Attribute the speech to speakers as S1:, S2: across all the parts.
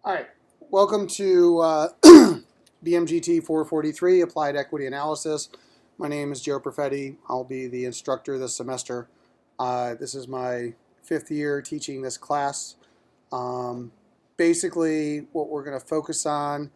S1: All right, welcome to BMGT 443, Applied Equity Analysis. My name is Joe Perfetti. I'll be the instructor this semester. This is my 5th year teaching this class. Basically, what we're going to focus on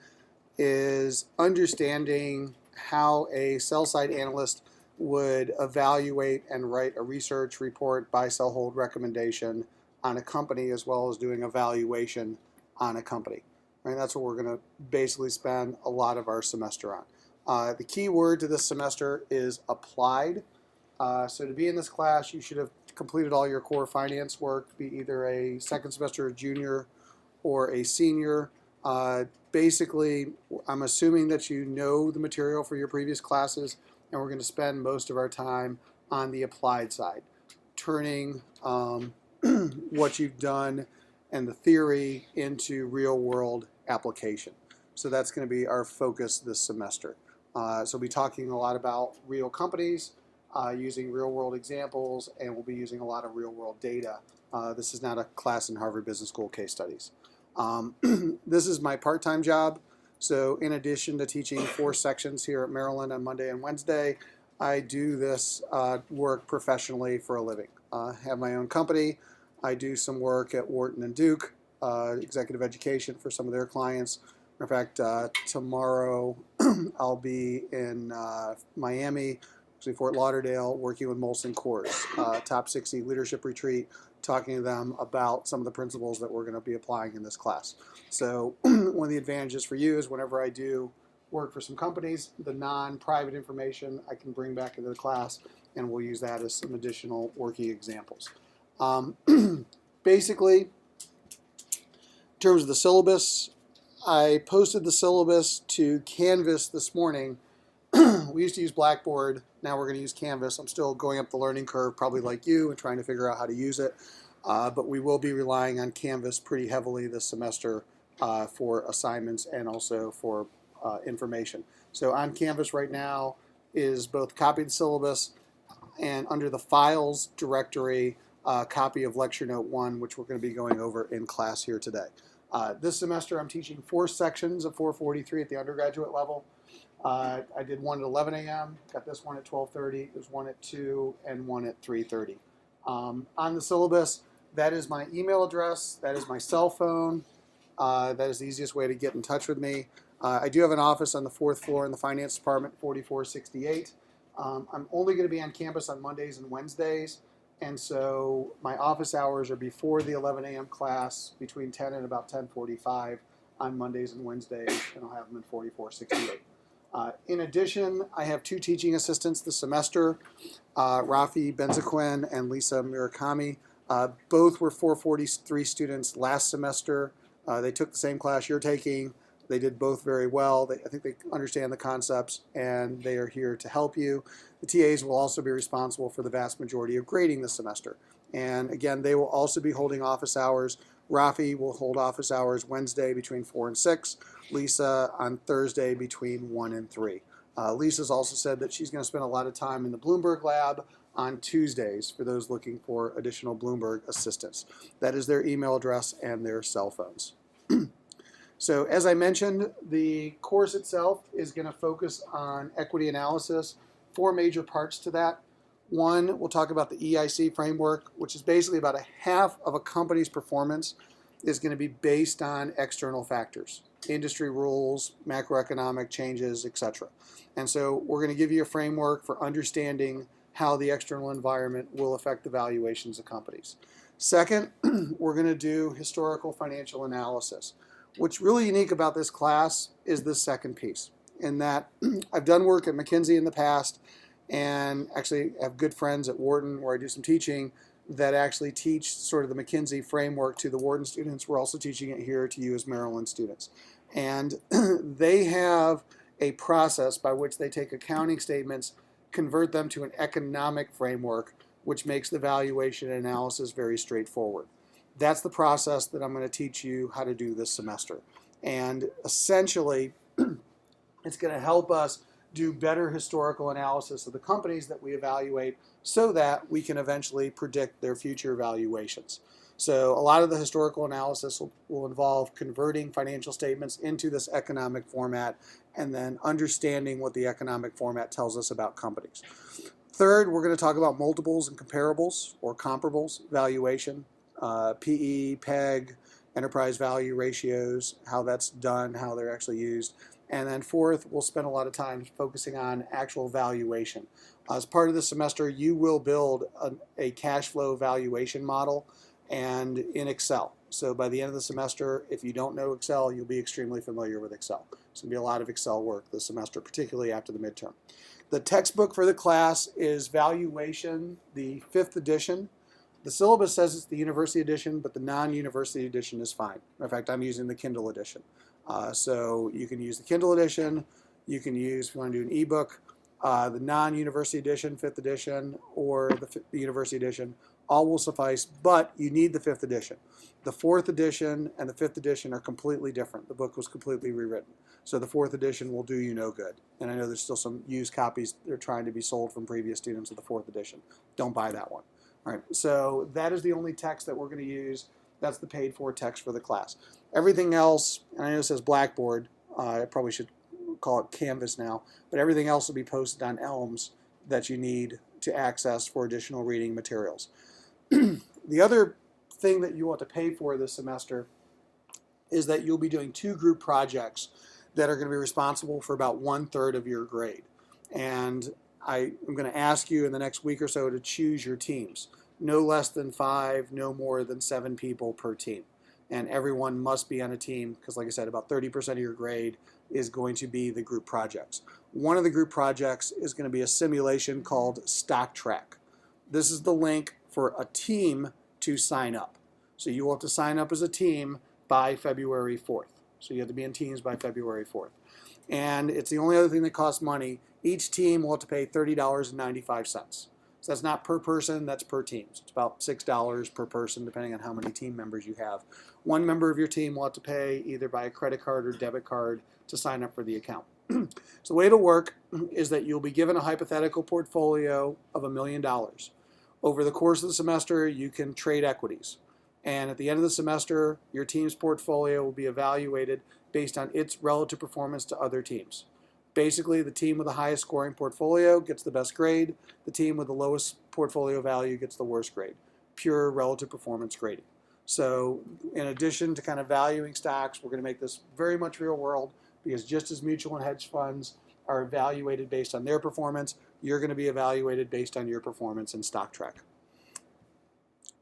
S1: is understanding how a sell-side analyst would evaluate and write a research report, buy, sell, hold recommendation on a company, as well as doing a valuation on a company. Right? That's what we're going to basically spend a lot of our semester on. The key word to this semester is applied. So to be in this class, you should have completed all your core finance work, be either a second semester junior or a senior. Basically, I'm assuming that you know the material for your previous classes, and we're going to spend most of our time on the applied side, turning what you've done and the theory into real-world application. So that's going to be our focus this semester. So we'll be talking a lot about real companies, using real-world examples, and we'll be using a lot of real-world data. This is not a class in Harvard Business School case studies. This is my part-time job. So in addition to teaching 4 sections here at Maryland on Monday and Wednesday, I do this work professionally for a living. I have my own company. I do some work at Wharton and Duke, executive education for some of their clients. In fact, tomorrow I'll be in Miami, actually Fort Lauderdale, working with Molson Coors, Top 60 Leadership Retreat, talking to them about some of the principles that we're going to be applying in this class. So one of the advantages for you is whenever I do work for some companies, the non-private information I can bring back into the class, and we'll use that as some additional working examples. Basically, in terms of the syllabus, I posted the syllabus to Canvas this morning. We used to use Blackboard. Now we're going to use Canvas. I'm still going up the learning curve, probably like you, and trying to figure out how to use it. But we will be relying on Canvas pretty heavily this semester for assignments and also for information. So on Canvas right now is both a copy of the syllabus and under the Files directory, a copy of Lecture Note 1, which we're going to be going over in class here today. This semester I'm teaching 4 sections of 443 at the undergraduate level. I did one at 11 a.m., got this one at 12:30, there's one at 2, and one at 3:30. On the syllabus, that is my email address, that is my cell phone, that is the easiest way to get in touch with me. I do have an office on the 4th floor in the finance department, 4468. I'm only going to be on campus on Mondays and Wednesdays, and so my office hours are before the 11 a.m. class, between 10 and about 10:45 on Mondays and Wednesdays, and I'll have them in 4468. In addition, I have 2 teaching assistants this semester, Rafi Benzaquin and Lisa Murakami. Both were 443 students last semester. They took the same class you're taking. They did both very well. I think they understand the concepts, and they are here to help you. The TAs will also be responsible for the vast majority of grading this semester. And again, they will also be holding office hours. Rafi will hold office hours Wednesday between 4 and 6. Lisa on Thursday between 1 and 3. Lisa's also said that she's going to spend a lot of time in the Bloomberg lab on Tuesdays for those looking for additional Bloomberg assistance. That is their email address and their cell phones. So as I mentioned, the course itself is going to focus on equity analysis. 4 major parts to that. 1, we'll talk about the EIC framework, which is basically about a half of a company's performance is going to be based on external factors, industry rules, macroeconomic changes, etc. And so we're going to give you a framework for understanding how the external environment will affect the valuations of companies. Second, we're going to do historical financial analysis. What's really unique about this class is this second piece, in that I've done work at McKinsey in the past, and actually have good friends at Wharton where I do some teaching that actually teach sort of the McKinsey framework to the Wharton students. We're also teaching it here to you as Maryland students. And they have a process by which they take accounting statements, convert them to an economic framework, which makes the valuation analysis very straightforward. That's the process that I'm going to teach you how to do this semester. And essentially, it's going to help us do better historical analysis of the companies that we evaluate so that we can eventually predict their future valuations. So a lot of the historical analysis will involve converting financial statements into this economic format and then understanding what the economic format tells us about companies. Third, we're going to talk about multiples and comparables or comparables, valuation, PE, PEG, enterprise value ratios, how that's done, how they're actually used. And then fourth, we'll spend a lot of time focusing on actual valuation. As part of the semester, you will build a cash flow valuation model and in Excel. So by the end of the semester, if you don't know Excel, you'll be extremely familiar with Excel. It's going to be a lot of Excel work this semester, particularly after the midterm. The textbook for the class is Valuation, the 5th edition. The syllabus says it's the university edition, but the non-university edition is fine. In fact, I'm using the Kindle edition. So you can use the Kindle edition. You can use, if you want to do an ebook, the non-university edition, 5th edition, or the university edition. All will suffice, but you need the 5th edition. The 4th edition and the 5th edition are completely different. The book was completely rewritten. So the 4th edition will do you no good. And I know there's still some used copies that are trying to be sold from previous students of the 4th edition. Don't buy that one. All right, so that is the only text that we're going to use. That's the paid for text for the class. Everything else, and I know it says Blackboard. I probably should call it Canvas now. But everything else will be posted on Elms that you need to access for additional reading materials. The other thing that you want to pay for this semester is that you'll be doing 2 group projects that are going to be responsible for about 1/3 of your grade. And I'm going to ask you in the next week or so to choose your teams. No less than 5, no more than 7 people per team. And everyone must be on a team because, like I said, about 30% of your grade is going to be the group projects. One of the group projects is going to be a simulation called Stock Track. This is the link for a team to sign up. So you will have to sign up as a team by February 4th. So you have to be in teams by February 4th. And it's the only other thing that costs money. Each team will have to pay $30.95. So that's not per person, that's per team. So it's about $6 per person, depending on how many team members you have. One member of your team will have to pay either by a credit card or debit card to sign up for the account. So the way it'll work is that you'll be given a hypothetical portfolio of $1 million. Over the course of the semester, you can trade equities. And at the end of the semester, your team's portfolio will be evaluated based on its relative performance to other teams. Basically, the team with the highest scoring portfolio gets the best grade. The team with the lowest portfolio value gets the worst grade. Pure relative performance grading. So in addition to kind of valuing stocks, we're going to make this very much real world because just as mutual and hedge funds are evaluated based on their performance, you're going to be evaluated based on your performance in Stock Track.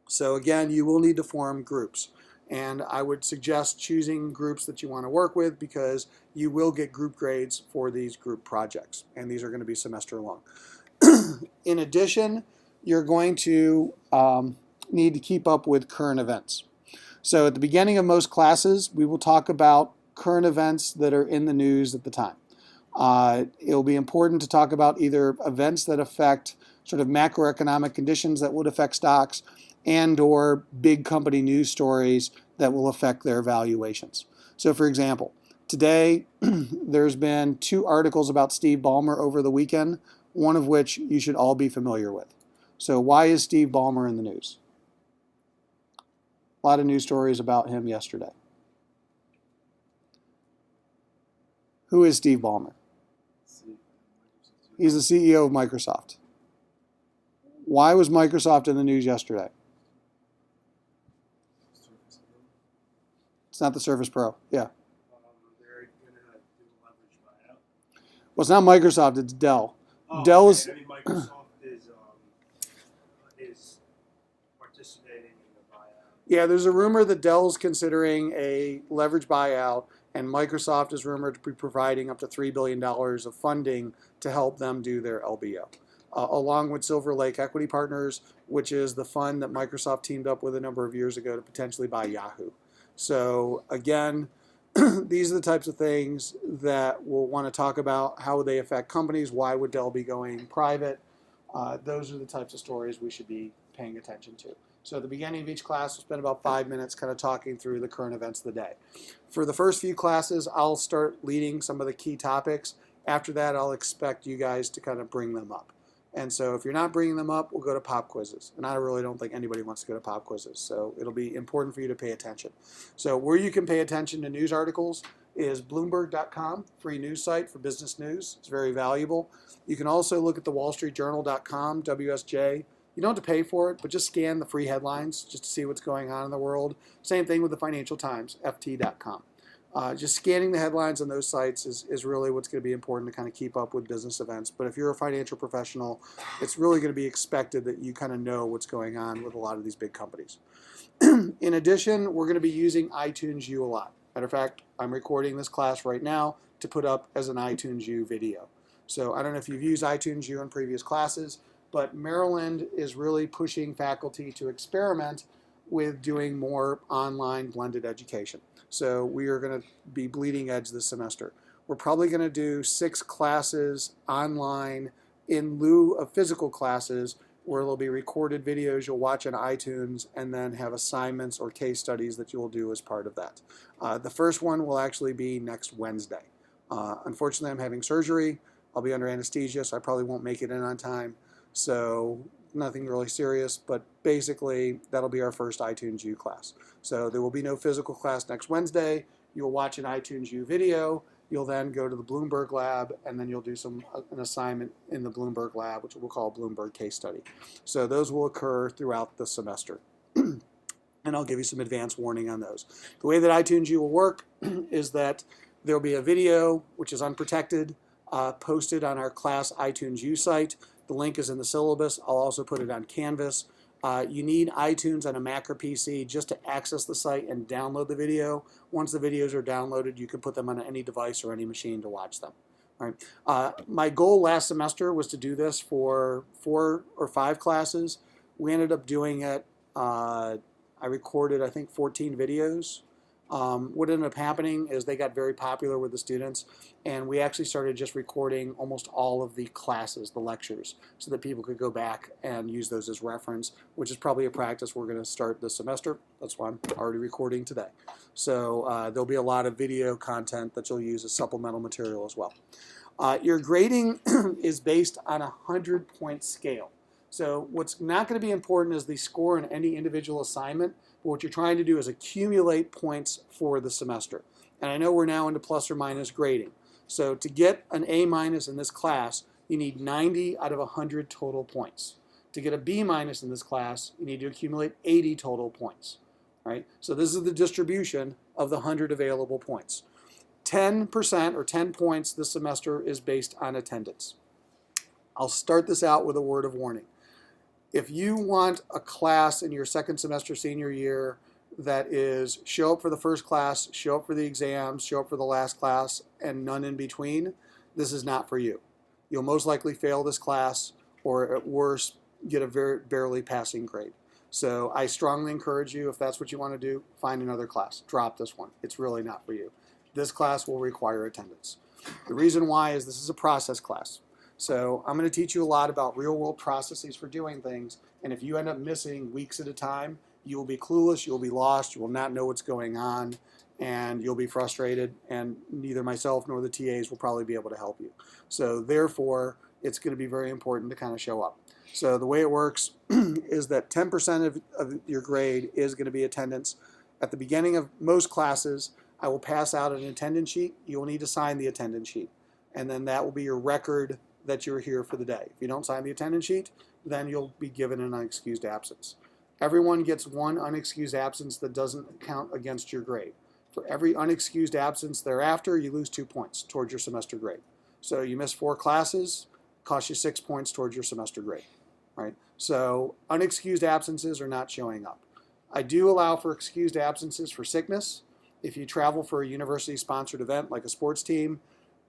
S1: So again, you will need to form groups. And I would suggest choosing groups that you want to work with because you will get group grades for these group projects. And these are going to be semester long. In addition, you're going to need to keep up with current events. So at the beginning of most classes, we will talk about current events that are in the news at the time. It'll be important to talk about either events that affect sort of macroeconomic conditions that would affect stocks and or big company news stories that will affect their valuations. So for example, today there's been 2 articles about Steve Ballmer over the weekend, one of which you should all be familiar with. So why is Steve Ballmer in the news? A lot of news stories about him yesterday. Who is Steve Ballmer? He's the CEO of Microsoft. Why was Microsoft in the news yesterday? It's not the Surface Pro. Yeah.
S2: They're going to do a leverage buyout.
S1: Well, it's not Microsoft. It's Dell.
S2: Oh,
S1: Dell
S2: okay.
S1: is.
S2: I mean, Microsoft is participating in the buyout.
S1: Yeah, there's a rumor that Dell's considering a leverage buyout, and Microsoft is rumored to be providing up to $3 billion of funding to help them do their LBO. Along with Silver Lake Equity Partners, which is the fund that Microsoft teamed up with a number of years ago to potentially buy Yahoo. So again, these are the types of things that we'll want to talk about. How would they affect companies? Why would Dell be going private? Those are the types of stories we should be paying attention to. So at the beginning of each class, we'll spend about 5 minutes kind of talking through the current events of the day. For the first few classes, I'll start leading some of the key topics. After that, I'll expect you guys to kind of bring them up. And so if you're not bringing them up, we'll go to pop quizzes. And I really don't think anybody wants to go to pop quizzes. So it'll be important for you to pay attention. So where you can pay attention to news articles is Bloomberg.com, free news site for business news. It's very valuable. You can also look at the WallStreetJournal.com, WSJ. You don't have to pay for it, but just scan the free headlines just to see what's going on in the world. Same thing with the Financial Times, FT.com. Just scanning the headlines on those sites is really what's going to be important to kind of keep up with business events. But if you're a financial professional, it's really going to be expected that you kind of know what's going on with a lot of these big companies. In addition, we're going to be using iTunes U a lot. Matter of fact, I'm recording this class right now to put up as an iTunes U video. So I don't know if you've used iTunes U in previous classes, but Maryland is really pushing faculty to experiment with doing more online blended education. So we are going to be bleeding edge this semester. We're probably going to do 6 classes online in lieu of physical classes where there'll be recorded videos you'll watch on iTunes and then have assignments or case studies that you'll do as part of that. The first one will actually be next Wednesday. Unfortunately, I'm having surgery. I'll be under anesthesia, so I probably won't make it in on time. So nothing really serious, but basically that'll be our first iTunes U class. So there will be no physical class next Wednesday. You'll watch an iTunes U video. You'll then go to the Bloomberg lab, and then you'll do an assignment in the Bloomberg lab, which we'll call Bloomberg case study. So those will occur throughout the semester. And I'll give you some advance warning on those. The way that iTunes U will work is that there'll be a video, which is unprotected, posted on our class iTunes U site. The link is in the syllabus. I'll also put it on Canvas. You need iTunes on a Mac or PC just to access the site and download the video. Once the videos are downloaded, you can put them on any device or any machine to watch them. All right. My goal last semester was to do this for 4 or 5 classes. We ended up doing it. I recorded, I think, 14 videos. What ended up happening is they got very popular with the students, and we actually started just recording almost all of the classes, the lectures, so that people could go back and use those as reference, which is probably a practice we're going to start this semester. That's why I'm already recording today. So there'll be a lot of video content that you'll use as supplemental material as well. Your grading is based on a 100-point scale. So what's not going to be important is the score in any individual assignment. But what you're trying to do is accumulate points for the semester. And I know we're now into plus or minus grading. So to get an A- in this class, you need 90 out of 100 total points. To get a B- in this class, you need to accumulate 80 total points. Right? So this is the distribution of the 100 available points. 10% or 10 points this semester is based on attendance. I'll start this out with a word of warning. If you want a class in your second semester senior year that is show up for the first class, show up for the exams, show up for the last class, and none in between, this is not for you. You'll most likely fail this class, or at worst, get a very barely passing grade. So I strongly encourage you, if that's what you want to do, find another class. Drop this one. It's really not for you. This class will require attendance. The reason why is this is a process class. So I'm going to teach you a lot about real-world processes for doing things, and if you end up missing weeks at a time, you will be clueless, you'll be lost, you will not know what's going on, and you'll be frustrated, and neither myself nor the TAs will probably be able to help you. So therefore, it's going to be very important to kind of show up. So the way it works is that 10% of your grade is going to be attendance. At the beginning of most classes, I will pass out an attendance sheet. You will need to sign the attendance sheet, and then that will be your record that you're here for the day. If you don't sign the attendance sheet, then you'll be given an unexcused absence. Everyone gets one unexcused absence that doesn't count against your grade. For every unexcused absence thereafter, you lose 2 points towards your semester grade. So you miss 4 classes, costs you 6 points towards your semester grade. Right? So unexcused absences are not showing up. I do allow for excused absences for sickness. If you travel for a university-sponsored event like a sports team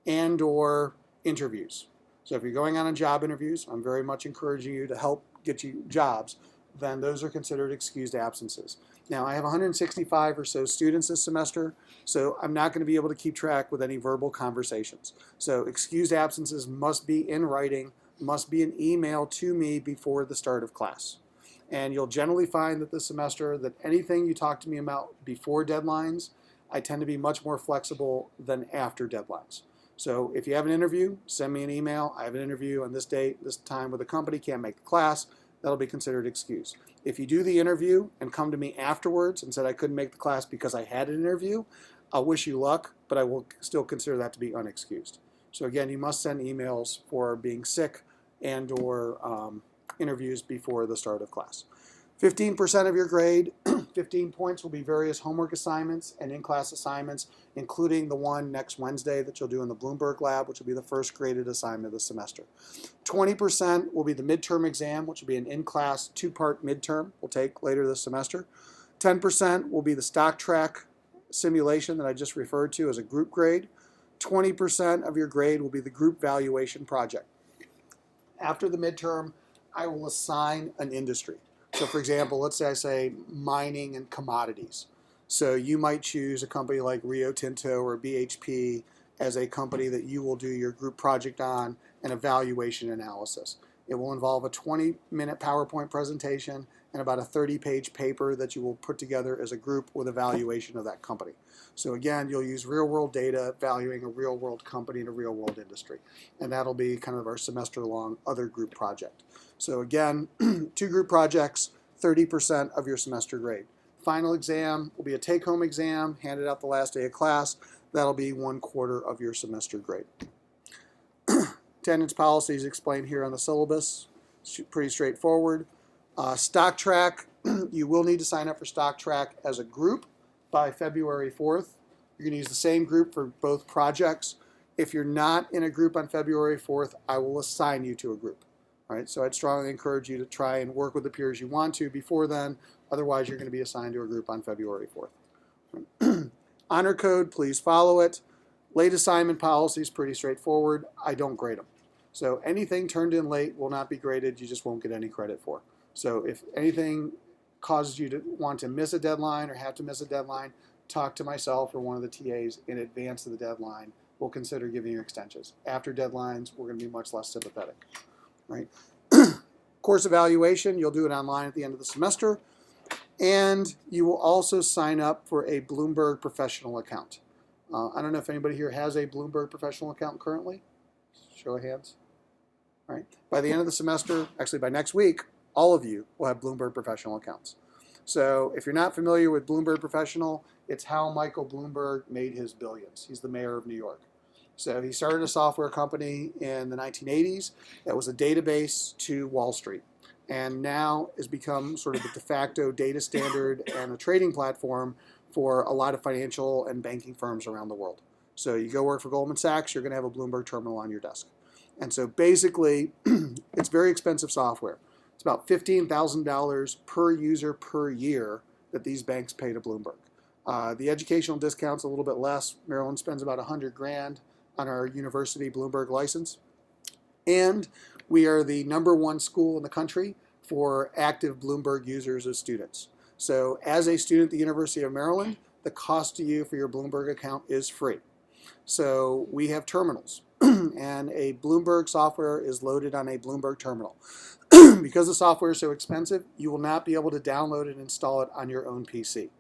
S1: and or interviews. So if you're going on job interviews, I'm very much encouraging you to help get you jobs, then those are considered excused absences. Now, I have 165 or so students this semester, so I'm not going to be able to keep track with any verbal conversations. So excused absences must be in writing, must be an email to me before the start of class. And you'll generally find that this semester that anything you talk to me about before deadlines, I tend to be much more flexible than after deadlines. So if you have an interview, send me an email. I have an interview on this date, this time with a company, can't make the class. That'll be considered excused. If you do the interview and come to me afterwards and said I couldn't make the class because I had an interview, I'll wish you luck, but I will still consider that to be unexcused. So again, you must send emails for being sick and or interviews before the start of class. 15% of your grade, 15 points, will be various homework assignments and in-class assignments, including the one next Wednesday that you'll do in the Bloomberg lab, which will be the first graded assignment of the semester. 20% will be the midterm exam, which will be an in-class 2-part midterm we'll take later this semester. 10% will be the stock track simulation that I just referred to as a group grade. 20% of your grade will be the group valuation project. After the midterm, I will assign an industry. So for example, let's say I say mining and commodities. So you might choose a company like Rio Tinto or BHP as a company that you will do your group project on and a valuation analysis. It will involve a 20-minute PowerPoint presentation and about a 30-page paper that you will put together as a group with a valuation of that company. So again, you'll use real-world data valuing a real-world company in a real-world industry. And that'll be kind of our semester-long other group project. So again, 2 group projects, 30% of your semester grade. Final exam will be a take-home exam, handed out the last day of class. That'll be 1/4 of your semester grade. Attendance policies explained here on the syllabus. Pretty straightforward. Stock track, you will need to sign up for stock track as a group by February 4th. You're going to use the same group for both projects. If you're not in a group on February 4th, I will assign you to a group. All right, so I'd strongly encourage you to try and work with the peers you want to before then. Otherwise, you're going to be assigned to a group on February 4th. Honor code, please follow it. Late assignment policy is pretty straightforward. I don't grade them. So anything turned in late will not be graded. You just won't get any credit for. So if anything causes you to want to miss a deadline or have to miss a deadline, talk to myself or one of the TAs in advance of the deadline. We'll consider giving you extensions. After deadlines, we're going to be much less sympathetic. Right? Course evaluation, you'll do it online at the end of the semester. And you will also sign up for a Bloomberg professional account. I don't know if anybody here has a Bloomberg professional account currently. Show of hands. All right. By the end of the semester, actually by next week, all of you will have Bloomberg professional accounts. So if you're not familiar with Bloomberg Professional, it's how Michael Bloomberg made his billions. He's the mayor of New York. So he started a software company in the 1980s that was a database to Wall Street, and now has become sort of a de facto data standard and a trading platform for a lot of financial and banking firms around the world. So you go work for Goldman Sachs, you're going to have a Bloomberg terminal on your desk. And so basically, it's very expensive software. It's about $15,000 per user per year that these banks pay to Bloomberg. The educational discount's a little bit less. Maryland spends about $100,000 on our university Bloomberg license. And we are the #1 school in the country for active Bloomberg users as students. So as a student at the University of Maryland, the cost to you for your Bloomberg account is free. So we have terminals, and a Bloomberg software is loaded on a Bloomberg terminal. Because the software is so expensive, you will not be able to download and install it on your own PC.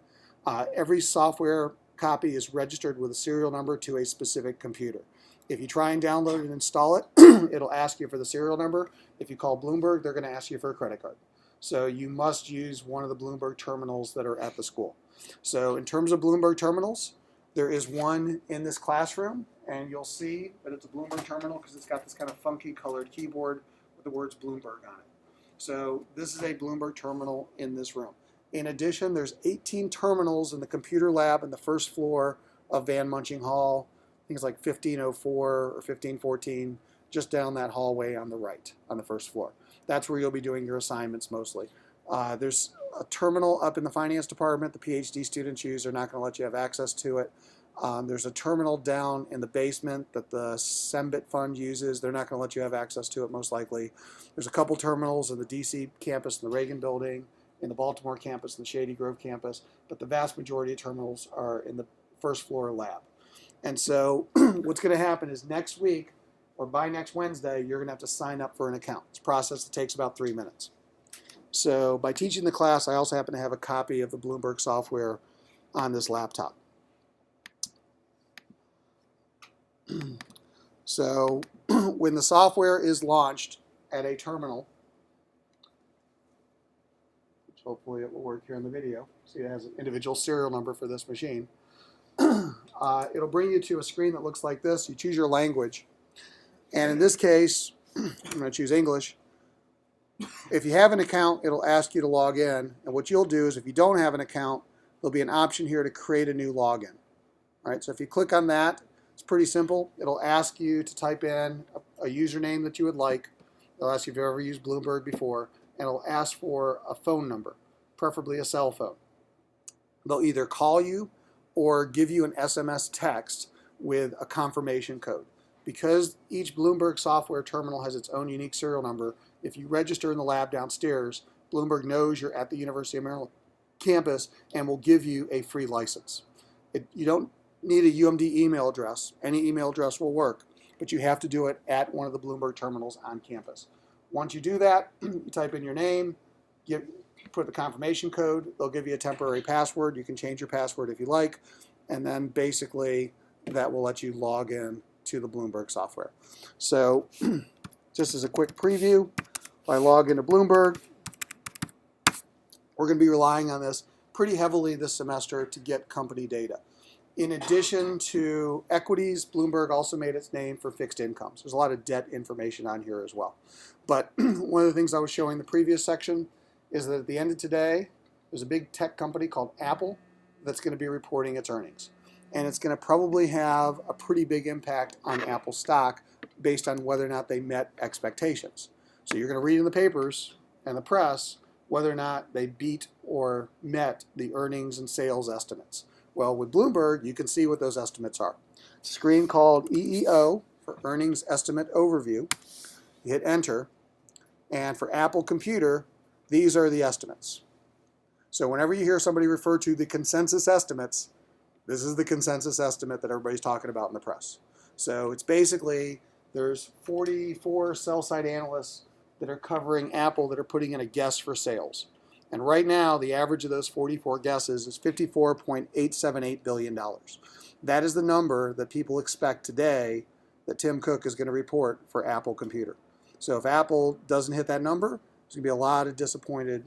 S1: Every software copy is registered with a serial number to a specific computer. If you try and download and install it, it'll ask you for the serial number. If you call Bloomberg, they're going to ask you for a credit card. So you must use one of the Bloomberg terminals that are at the school. So in terms of Bloomberg terminals, there is one in this classroom, and you'll see that it's a Bloomberg terminal because it's got this kind of funky colored keyboard with the words Bloomberg on it. So this is a Bloomberg terminal in this room. In addition, there's 18 terminals in the computer lab on the first floor of Van Munching Hall. I think it's like 1504 or 1514, just down that hallway on the right, on the first floor. That's where you'll be doing your assignments mostly. There's a terminal up in the finance department the PhD students use. They're not going to let you have access to it. There's a terminal down in the basement that the SEMBIT fund uses. They're not going to let you have access to it, most likely. There's a couple terminals in the DC campus and the Reagan building, in the Baltimore campus and the Shady Grove campus, but the vast majority of terminals are in the first floor lab. And so what's going to happen is next week, or by next Wednesday, you're going to have to sign up for an account. It's a process that takes about 3 minutes. So by teaching the class, I also happen to have a copy of the Bloomberg software on this laptop. So when the software is launched at a terminal, which hopefully it will work here in the video, see it has an individual serial number for this machine, it'll bring you to a screen that looks like this. You choose your language, and in this case, I'm going to choose English. If you have an account, it'll ask you to log in, and what you'll do is if you don't have an account, there'll be an option here to create a new login. All right, so if you click on that, it's pretty simple. It'll ask you to type in a username that you would like. It'll ask you if you've ever used Bloomberg before, and it'll ask for a phone number, preferably a cell phone. They'll either call you or give you an SMS text with a confirmation code. Because each Bloomberg software terminal has its own unique serial number, if you register in the lab downstairs, Bloomberg knows you're at the University of Maryland campus and will give you a free license. You don't need a UMD email address. Any email address will work, but you have to do it at one of the Bloomberg terminals on campus. Once you do that, you type in your name, put the confirmation code, they'll give you a temporary password. You can change your password if you like, and then basically that will let you log in to the Bloomberg software. So just as a quick preview, if I log into Bloomberg, we're going to be relying on this pretty heavily this semester to get company data. In addition to equities, Bloomberg also made its name for fixed incomes. There's a lot of debt information on here as well. But one of the things I was showing in the previous section is that at the end of today, there's a big tech company called Apple that's going to be reporting its earnings. And it's going to probably have a pretty big impact on Apple stock based on whether or not they met expectations. So you're going to read in the papers and the press whether or not they beat or met the earnings and sales estimates. Well, with Bloomberg, you can see what those estimates are. It's a screen called EEO for Earnings Estimate Overview. You hit Enter, and for Apple Computer, these are the estimates. So whenever you hear somebody refer to the consensus estimates, this is the consensus estimate that everybody's talking about in the press. So it's basically, there's 44 sell-side analysts that are covering Apple that are putting in a guess for sales. And right now, the average of those 44 guesses is $54.878 billion. That is the number that people expect today that Tim Cook is going to report for Apple Computer. So if Apple doesn't hit that number, there's going to be a lot of disappointed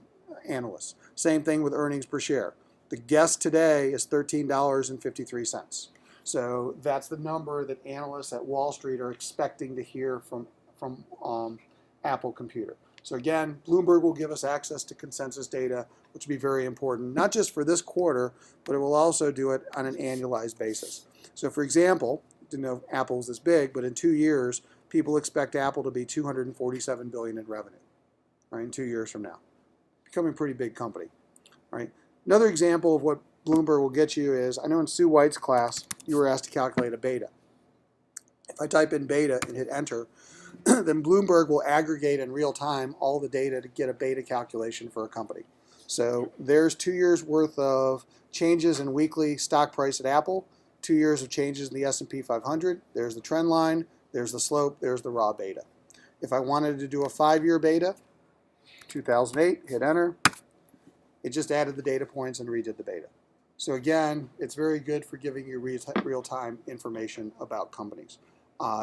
S1: analysts. Same thing with earnings per share. The guess today is $13.53. So that's the number that analysts at Wall Street are expecting to hear from Apple Computer. So again, Bloomberg will give us access to consensus data, which will be very important, not just for this quarter, but it will also do it on an annualized basis. So for example, didn't know if Apple was this big, but in 2 years, people expect Apple to be $247 billion in revenue, right, in 2 years from now. Becoming a pretty big company, right? Another example of what Bloomberg will get you is, I know in Sue White's class, you were asked to calculate a beta. If I type in beta and hit enter, then Bloomberg will aggregate in real time all the data to get a beta calculation for a company. So there's 2 years worth of changes in weekly stock price at Apple, 2 years of changes in the S&P 500. There's the trend line, there's the slope, there's the raw beta. If I wanted to do a 5-year beta, 2008, hit enter, it just added the data points and redid the beta. So again, it's very good for giving you real-time information about companies.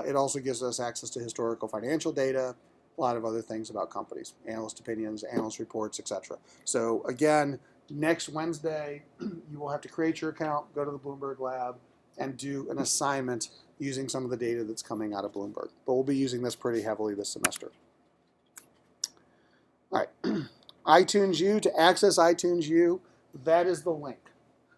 S1: It also gives us access to historical financial data, a lot of other things about companies, analyst opinions, analyst reports, etc. So again, next Wednesday, you will have to create your account, go to the Bloomberg lab, and do an assignment using some of the data that's coming out of Bloomberg. But we'll be using this pretty heavily this semester. All right, iTunes U, to access iTunes U, that is the link.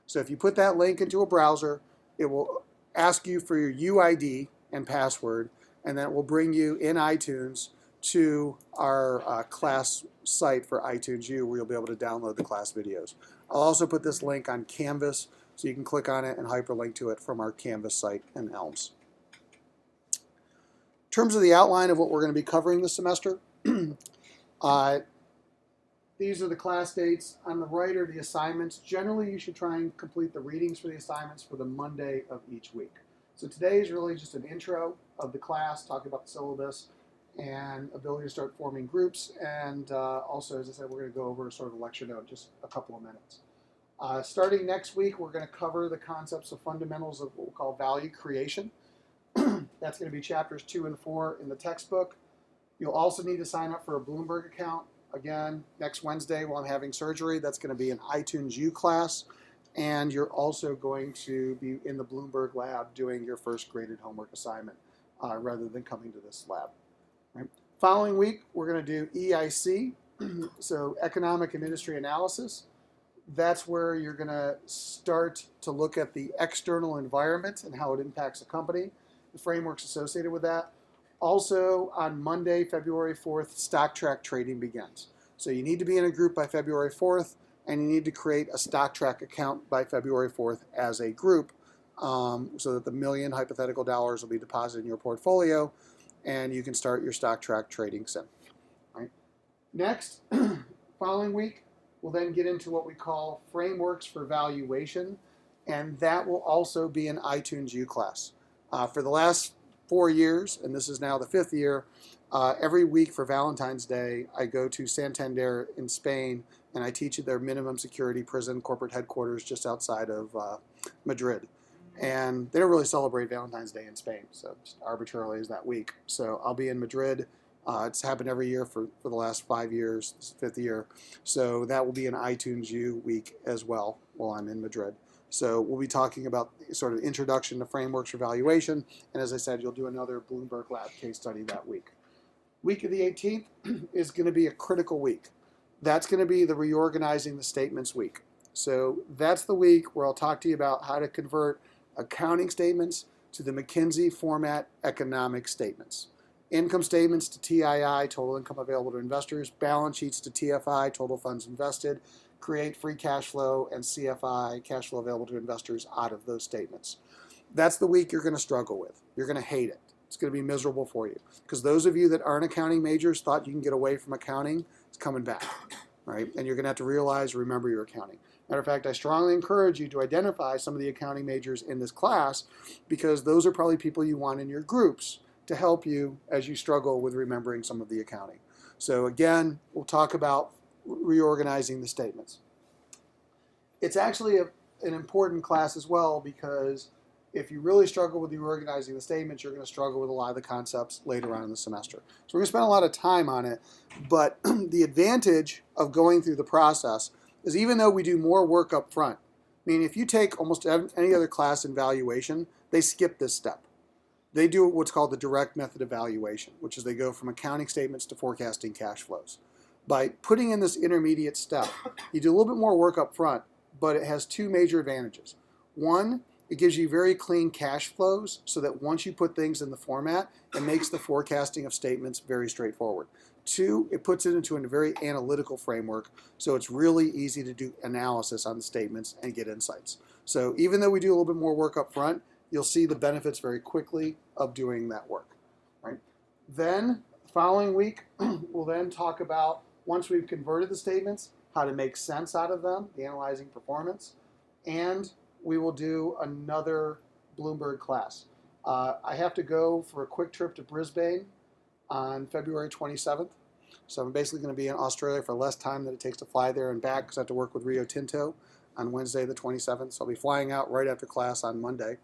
S1: So if you put that link into a browser, it will ask you for your UID and password, and then it will bring you in iTunes to our class site for iTunes U, where you'll be able to download the class videos. I'll also put this link on Canvas, so you can click on it and hyperlink to it from our Canvas site in Elms. In terms of the outline of what we're going to be covering this semester, these are the class dates. On the right are the assignments. Generally, you should try and complete the readings for the assignments for the Monday of each week. So today is really just an intro of the class, talking about the syllabus and ability to start forming groups. And also, as I said, we're going to go over sort of a lecture note in just a couple of minutes. Starting next week, we're going to cover the concepts of fundamentals of what we'll call value creation. That's going to be chapters 2 and 4 in the textbook. You'll also need to sign up for a Bloomberg account. Again, next Wednesday while I'm having surgery, that's going to be an iTunes U class. And you're also going to be in the Bloomberg lab doing your first graded homework assignment rather than coming to this lab. Right? Following week, we're going to do EIC, so Economic and Industry Analysis. That's where you're going to start to look at the external environment and how it impacts a company, the frameworks associated with that. Also, on Monday, February 4th, stock track trading begins. So you need to be in a group by February 4th, and you need to create a stock track account by February 4th as a group so that the $1 million hypothetical dollars will be deposited in your portfolio, and you can start your stock track trading sim. Right? Next, following week, we'll then get into what we call frameworks for valuation, and that will also be an iTunes U class. For the last 4 years, and this is now the 5th year, every week for Valentine's Day, I go to Santander in Spain, and I teach at their minimum security prison corporate headquarters just outside of Madrid. And they don't really celebrate Valentine's Day in Spain, so just arbitrarily is that week. So I'll be in Madrid. It's happened every year for the last 5 years, this is the 5th year. So that will be an iTunes U week as well while I'm in Madrid. So we'll be talking about sort of introduction to frameworks for valuation. And as I said, you'll do another Bloomberg Lab case study that week. Week of the 18th is going to be a critical week. That's going to be the reorganizing the statements week. So that's the week where I'll talk to you about how to convert accounting statements to the McKinsey format economic statements. Income statements to TII, total income available to investors, balance sheets to TFI, total funds invested, create free cash flow, and CFI, cash flow available to investors, out of those statements. That's the week you're going to struggle with. You're going to hate it. It's going to be miserable for you. Because those of you that aren't accounting majors thought you can get away from accounting, it's coming back. Right? And you're going to have to realize, remember your accounting. Matter of fact, I strongly encourage you to identify some of the accounting majors in this class, because those are probably people you want in your groups to help you as you struggle with remembering some of the accounting. So again, we'll talk about reorganizing the statements. It's actually an important class as well, because if you really struggle with reorganizing the statements, you're going to struggle with a lot of the concepts later on in the semester. So we're going to spend a lot of time on it, but the advantage of going through the process is even though we do more work up front, I mean, if you take almost any other class in valuation, they skip this step. They do what's called the direct method of valuation, which is they go from accounting statements to forecasting cash flows. By putting in this intermediate step, you do a little bit more work up front, but it has 2 major advantages. One, it gives you very clean cash flows so that once you put things in the format, it makes the forecasting of statements very straightforward. 2, it puts it into a very analytical framework, so it's really easy to do analysis on the statements and get insights. So even though we do a little bit more work up front, you'll see the benefits very quickly of doing that work. Right? Then, the following week, we'll then talk about, once we've converted the statements, how to make sense out of them, the analyzing performance, and we will do another Bloomberg class. I have to go for a quick trip to Brisbane on February 27th. So I'm basically going to be in Australia for less time than it takes to fly there and back, because I have to work with Rio Tinto on Wednesday the 27th. So I'll be flying out right after class on Monday.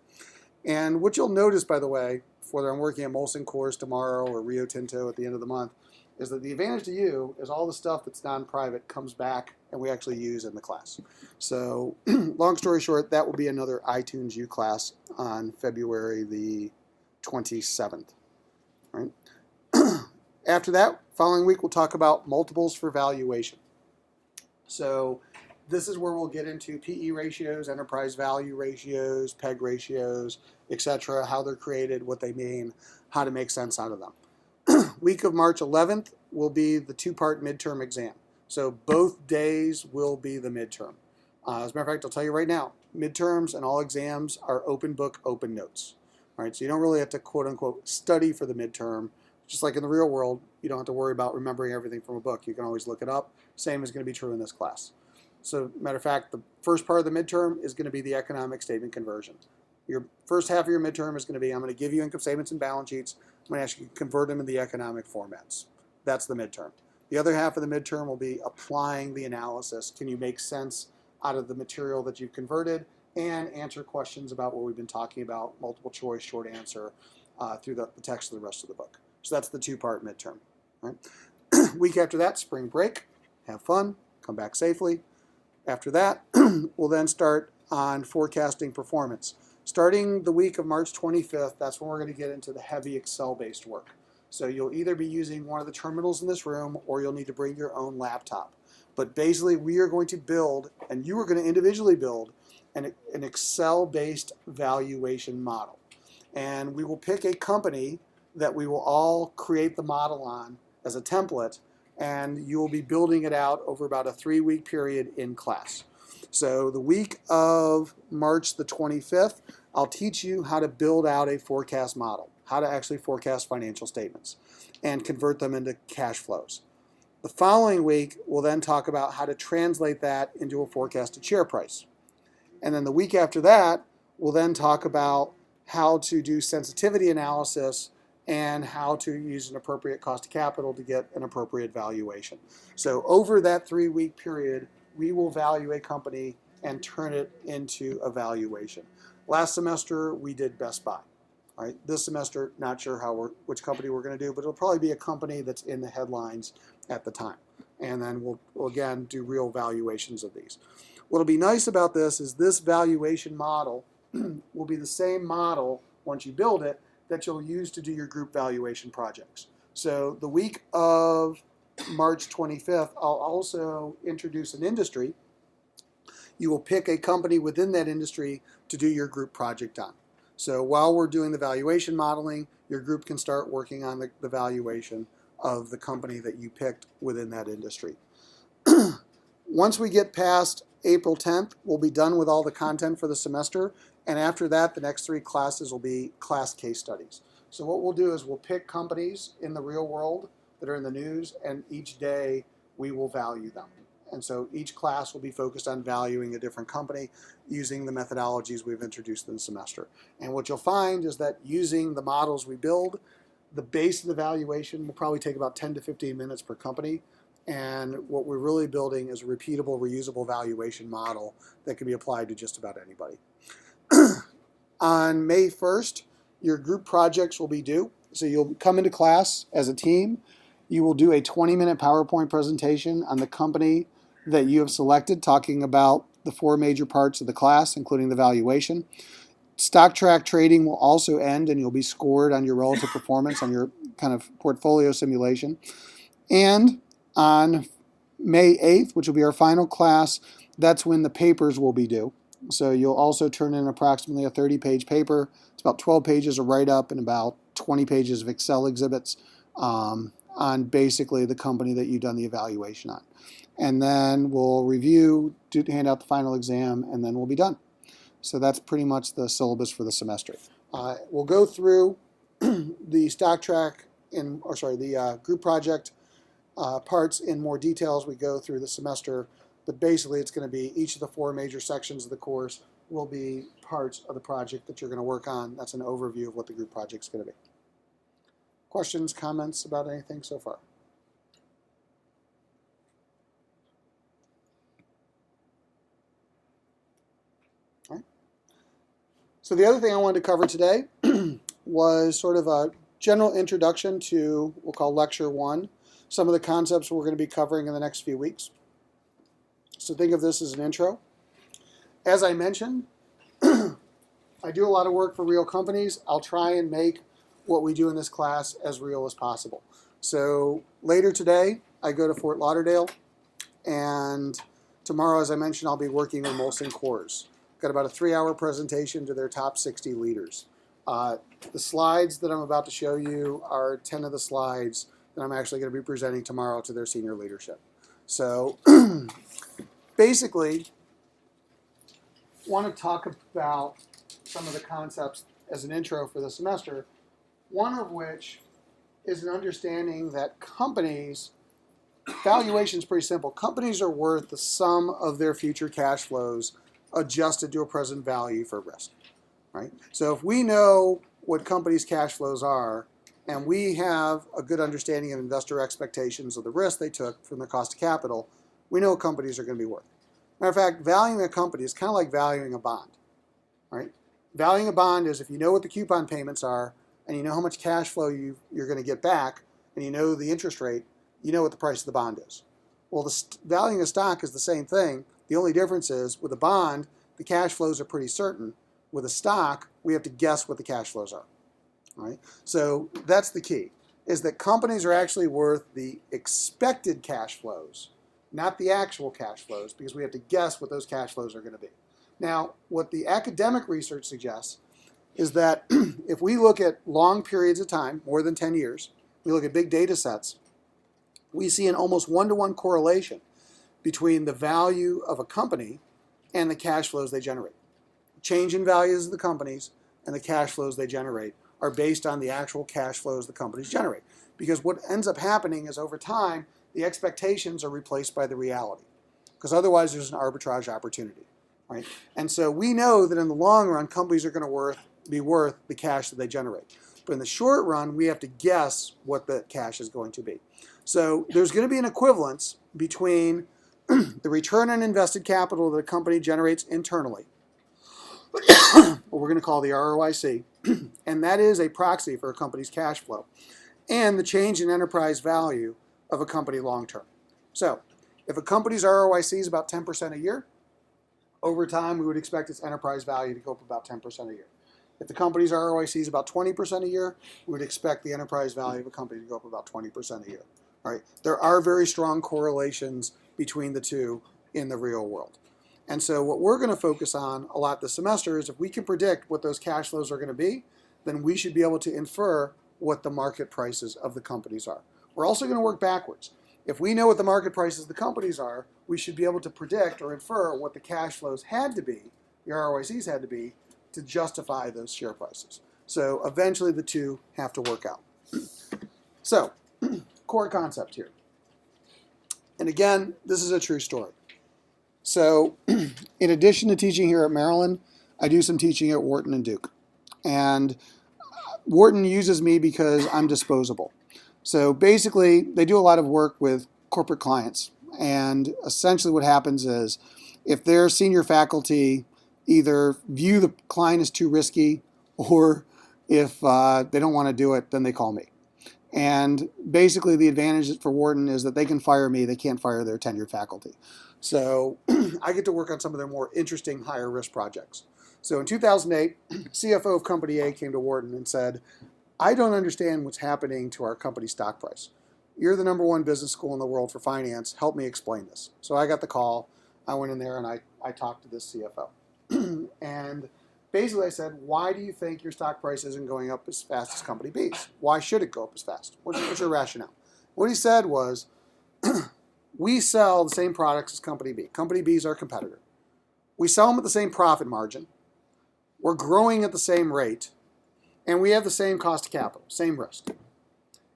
S1: And what you'll notice, by the way, whether I'm working at Molson Coors tomorrow or Rio Tinto at the end of the month, is that the advantage to you is all the stuff that's non-private comes back and we actually use in the class. So long story short, that will be another iTunes U class on February the 27th. Right? After that, following week, we'll talk about multiples for valuation. So this is where we'll get into PE ratios, enterprise value ratios, PEG ratios, etc., how they're created, what they mean, how to make sense out of them. Week of March 11th will be the 2-part midterm exam. So both days will be the midterm. As a matter of fact, I'll tell you right now, midterms and all exams are open book, open notes. All right, so you don't really have to quote unquote study for the midterm. Just like in the real world, you don't have to worry about remembering everything from a book. You can always look it up. Same is going to be true in this class. So matter of fact, the first part of the midterm is going to be the economic statement conversion. Your first half of your midterm is going to be, I'm going to give you income statements and balance sheets. I'm going to ask you to convert them into the economic formats. That's the midterm. The other half of the midterm will be applying the analysis. Can you make sense out of the material that you've converted and answer questions about what we've been talking about, multiple choice, short answer, through the text of the rest of the book. So that's the two-part midterm. Right? Week after that, spring break. Have fun. Come back safely. After that, we'll then start on forecasting performance. Starting the week of March 25th, that's when we're going to get into the heavy Excel-based work. So you'll either be using one of the terminals in this room, or you'll need to bring your own laptop. But basically, we are going to build, and you are going to individually build, an Excel-based valuation model. And we will pick a company that we will all create the model on as a template, and you will be building it out over about a 3-week period in class. So the week of March the 25th, I'll teach you how to build out a forecast model, how to actually forecast financial statements and convert them into cash flows. The following week, we'll then talk about how to translate that into a forecasted share price. And then the week after that, we'll then talk about how to do sensitivity analysis and how to use an appropriate cost of capital to get an appropriate valuation. So over that 3-week period, we will value a company and turn it into a valuation. Last semester, we did Best Buy. All right, this semester, not sure which company we're going to do, but it'll probably be a company that's in the headlines at the time. And then we'll again do real valuations of these. What'll be nice about this is this valuation model will be the same model once you build it that you'll use to do your group valuation projects. So the week of March 25th, I'll also introduce an industry. You will pick a company within that industry to do your group project on. So while we're doing the valuation modeling, your group can start working on the valuation of the company that you picked within that industry. Once we get past April 10th, we'll be done with all the content for the semester. And after that, the next 3 classes will be class case studies. So what we'll do is we'll pick companies in the real world that are in the news, and each day we will value them. And so each class will be focused on valuing a different company using the methodologies we've introduced in the semester. And what you'll find is that using the models we build, the base of the valuation will probably take about 10 to 15 minutes per company. And what we're really building is a repeatable, reusable valuation model that can be applied to just about anybody. On May 1st, your group projects will be due. So you'll come into class as a team. You will do a 20-minute PowerPoint presentation on the company that you have selected, talking about the 4 major parts of the class, including the valuation. Stock track trading will also end, and you'll be scored on your relative performance on your kind of portfolio simulation. And on May 8th, which will be our final class, that's when the papers will be due. So you'll also turn in approximately a 30-page paper. It's about 12 pages of write-up and about 20 pages of Excel exhibits on basically the company that you've done the evaluation on. And then we'll review, hand out the final exam, and then we'll be done. So that's pretty much the syllabus for the semester. We'll go through the the group project parts in more detail as we go through the semester. But basically, it's going to be each of the 4 major sections of the course will be parts of the project that you're going to work on. That's an overview of what the group project is going to be. Questions, comments about anything so far? All right. So the other thing I wanted to cover today was sort of a general introduction to, we'll call Lecture 1, some of the concepts we're going to be covering in the next few weeks. So think of this as an intro. As I mentioned, I do a lot of work for real companies. I'll try and make what we do in this class as real as possible. So later today, I go to Fort Lauderdale, and tomorrow, as I mentioned, I'll be working with Molson Coors. Got about a 3-hour presentation to their top 60 leaders. The slides that I'm about to show you are 10 of the slides that I'm actually going to be presenting tomorrow to their senior leadership. So basically, want to talk about some of the concepts as an intro for the semester, one of which is an understanding that companies, valuation is pretty simple. Companies are worth the sum of their future cash flows adjusted to a present value for risk, right? So if we know what companies' cash flows are, and we have a good understanding of investor expectations of the risk they took from the cost of capital, we know what companies are going to be worth. Matter of fact, valuing a company is kind of like valuing a bond, right? Valuing a bond is if you know what the coupon payments are, and you know how much cash flow you're going to get back, and you know the interest rate, you know what the price of the bond is. Well, the valuing a stock is the same thing. The only difference is with a bond, the cash flows are pretty certain. With a stock, we have to guess what the cash flows are. All right? So that's the key, is that companies are actually worth the expected cash flows, not the actual cash flows, because we have to guess what those cash flows are going to be. Now, what the academic research suggests is that if we look at long periods of time, more than 10 years, we look at big data sets, we see an almost one-to-one correlation between the value of a company and the cash flows they generate. Change in values of the companies and the cash flows they generate are based on the actual cash flows the companies generate. Because what ends up happening is over time, the expectations are replaced by the reality. Because otherwise there's an arbitrage opportunity. Right? And so we know that in the long run, companies are going to be worth the cash that they generate. But in the short run, we have to guess what the cash is going to be. So there's going to be an equivalence between the return on invested capital that a company generates internally, what we're going to call the ROIC, and that is a proxy for a company's cash flow, and the change in enterprise value of a company long term. So if a company's ROIC is about 10% a year, over time we would expect its enterprise value to go up about 10% a year. If the company's ROIC is about 20% a year, we would expect the enterprise value of a company to go up about 20% a year. All right? There are very strong correlations between the two in the real world. And so what we're going to focus on a lot this semester is if we can predict what those cash flows are going to be, then we should be able to infer what the market prices of the companies are. We're also going to work backwards. If we know what the market prices of the companies are, we should be able to predict or infer what the cash flows had to be, the ROICs had to be, to justify those share prices. So eventually the two have to work out. So, core concept here. And again, this is a true story. So, in addition to teaching here at Maryland, I do some teaching at Wharton and Duke. And Wharton uses me because I'm disposable. So basically, they do a lot of work with corporate clients. And essentially what happens is if their senior faculty either view the client as too risky, or if they don't want to do it, then they call me. And basically the advantage for Wharton is that they can fire me, they can't fire their tenured faculty. So I get to work on some of their more interesting higher risk projects. So in 2008, CFO of Company A came to Wharton and said, I don't understand what's happening to our company stock price. You're the #1 business school in the world for finance. Help me explain this. So I got the call. I went in there and I talked to this CFO. And basically I said, why do you think your stock price isn't going up as fast as Company B's? Why should it go up as fast? What's your rationale? What he said was, we sell the same products as Company B. Company B is our competitor. We sell them at the same profit margin. We're growing at the same rate. And we have the same cost of capital, same risk. And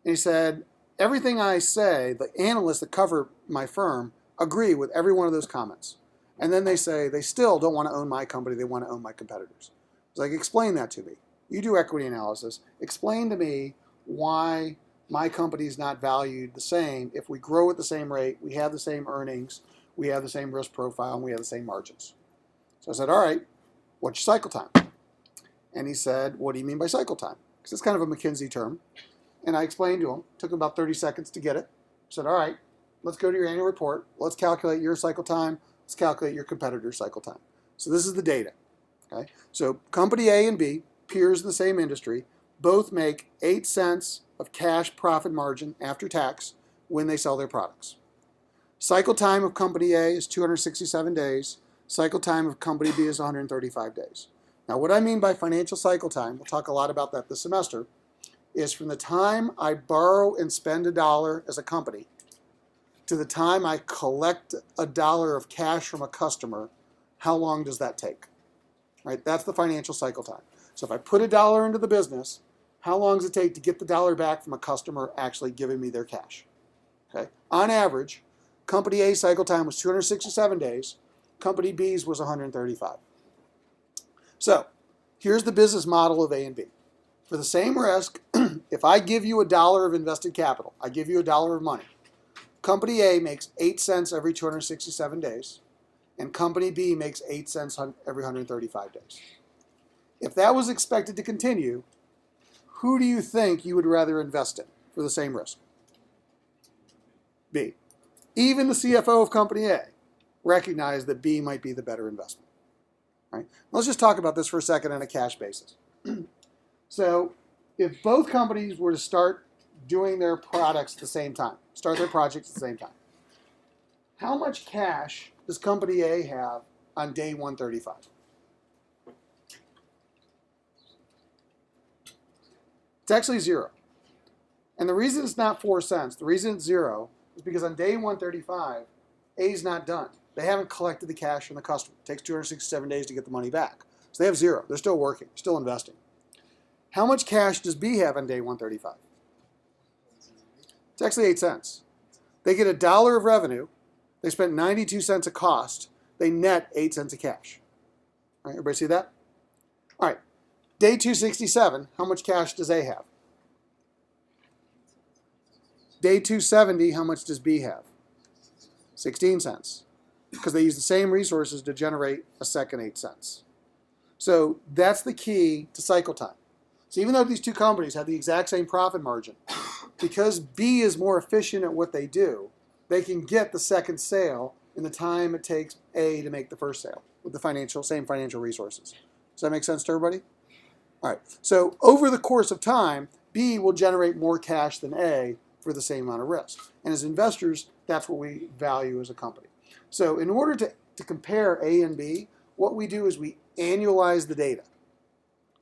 S1: he said, everything I say, the analysts that cover my firm agree with every one of those comments. And then they say they still don't want to own my company, they want to own my competitors. It's like, explain that to me. You do equity analysis. Explain to me why my company is not valued the same if we grow at the same rate, we have the same earnings, we have the same risk profile, and we have the same margins. So I said, all right, what's your cycle time? And he said, what do you mean by cycle time? Because it's kind of a McKinsey term. And I explained to him, took him about 30 seconds to get it. I said, all right, let's go to your annual report. Let's calculate your cycle time. Let's calculate your competitor's cycle time. So this is the data. Okay? So Company A and B, peers in the same industry, both make 8 cents of cash profit margin after tax when they sell their products. Cycle time of Company A is 267 days. Cycle time of Company B is 135 days. Now, what I mean by financial cycle time, we'll talk a lot about that this semester, is from the time I borrow and spend $1 as a company to the time I collect $1 of cash from a customer, how long does that take? Right? That's the financial cycle time. So if I put $1 into the business, how long does it take to get the $1 back from a customer actually giving me their cash? Okay? On average, Company A's cycle time was 267 days. Company B's was 135. So here's the business model of A and B. For the same risk, if I give you $1 of invested capital, I give you $1 of money, Company A makes 8 cents every 267 days, and Company B makes 8 cents every 135 days. If that was expected to continue, Who do you think you would rather invest in for the same risk? B. Even the CFO of company A recognized that B might be the better investment. Right? Let's just talk about this for a second on a cash basis. So if both companies were to start doing their products at the same time, start their projects at the same time, how much cash does company A have on day 135? It's actually 0. And the reason it's not 4 cents, the reason it's 0 is because on day 135, A is not done. They haven't collected the cash from the customer. It takes 267 days to get the money back. So they have 0. They're still working, still investing. How much cash does B have on day 135? It's actually 8 cents. They get $1 of revenue. They spent 92 cents of cost. They net 8 cents of cash. All right, everybody see that? All right. Day 267, how much cash does A have? Day 270, how much does B have? 16 cents. Because they use the same resources to generate a second 8 cents. So that's the key to cycle time. So even though these two companies have the exact same profit margin, because B is more efficient at what they do, they can get the second sale in the time it takes A to make the first sale with the same financial resources. Does that make sense to everybody? All right. So over the course of time, B will generate more cash than A for the same amount of risk. And as investors, that's what we value as a company. So in order to compare A and B, what we do is we annualize the data,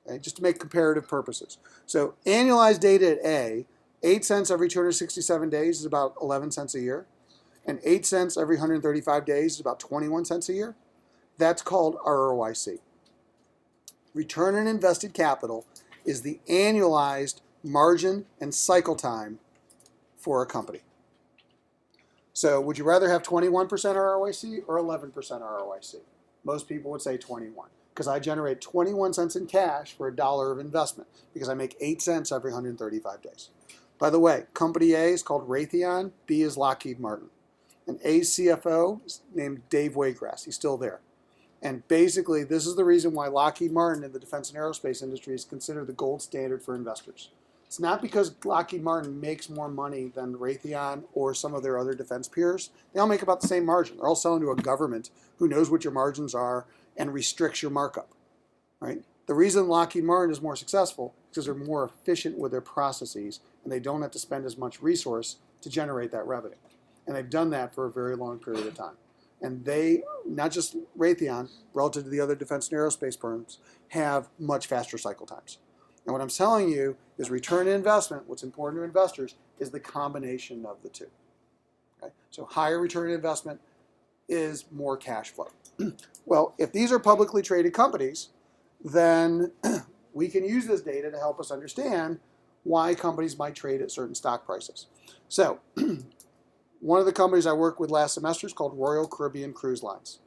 S1: okay, just to make comparative purposes. So annualized data at A, 8 cents every 267 days is about 11 cents a year, and 8 cents every 135 days is about 21 cents a year. That's called ROIC. Return on invested capital is the annualized margin and cycle time for a company. So would you rather have 21% ROIC or 11% ROIC? Most people would say 21, because I generate 21 cents in cash for $1 of investment, because I make 8 cents every 135 days. By the way, company A is called Raytheon, B is Lockheed Martin. And A's CFO is named Dave Waygrass. He's still there. And basically, this is the reason why Lockheed Martin in the defense and aerospace industry is considered the gold standard for investors. It's not because Lockheed Martin makes more money than Raytheon or some of their other defense peers. They all make about the same margin. They're all selling to a government who knows what your margins are and restricts your markup. Right? The reason Lockheed Martin is more successful is because they're more efficient with their processes and they don't have to spend as much resource to generate that revenue. And they've done that for a very long period of time. And they, not just Raytheon, relative to the other defense and aerospace firms, have much faster cycle times. And what I'm telling you is return on investment, what's important to investors, is the combination of the two. Okay? So higher return on investment is more cash flow. Well, if these are publicly traded companies, then we can use this data to help us understand why companies might trade at certain stock prices. So one of the companies I worked with last semester is called Royal Caribbean Cruise Lines.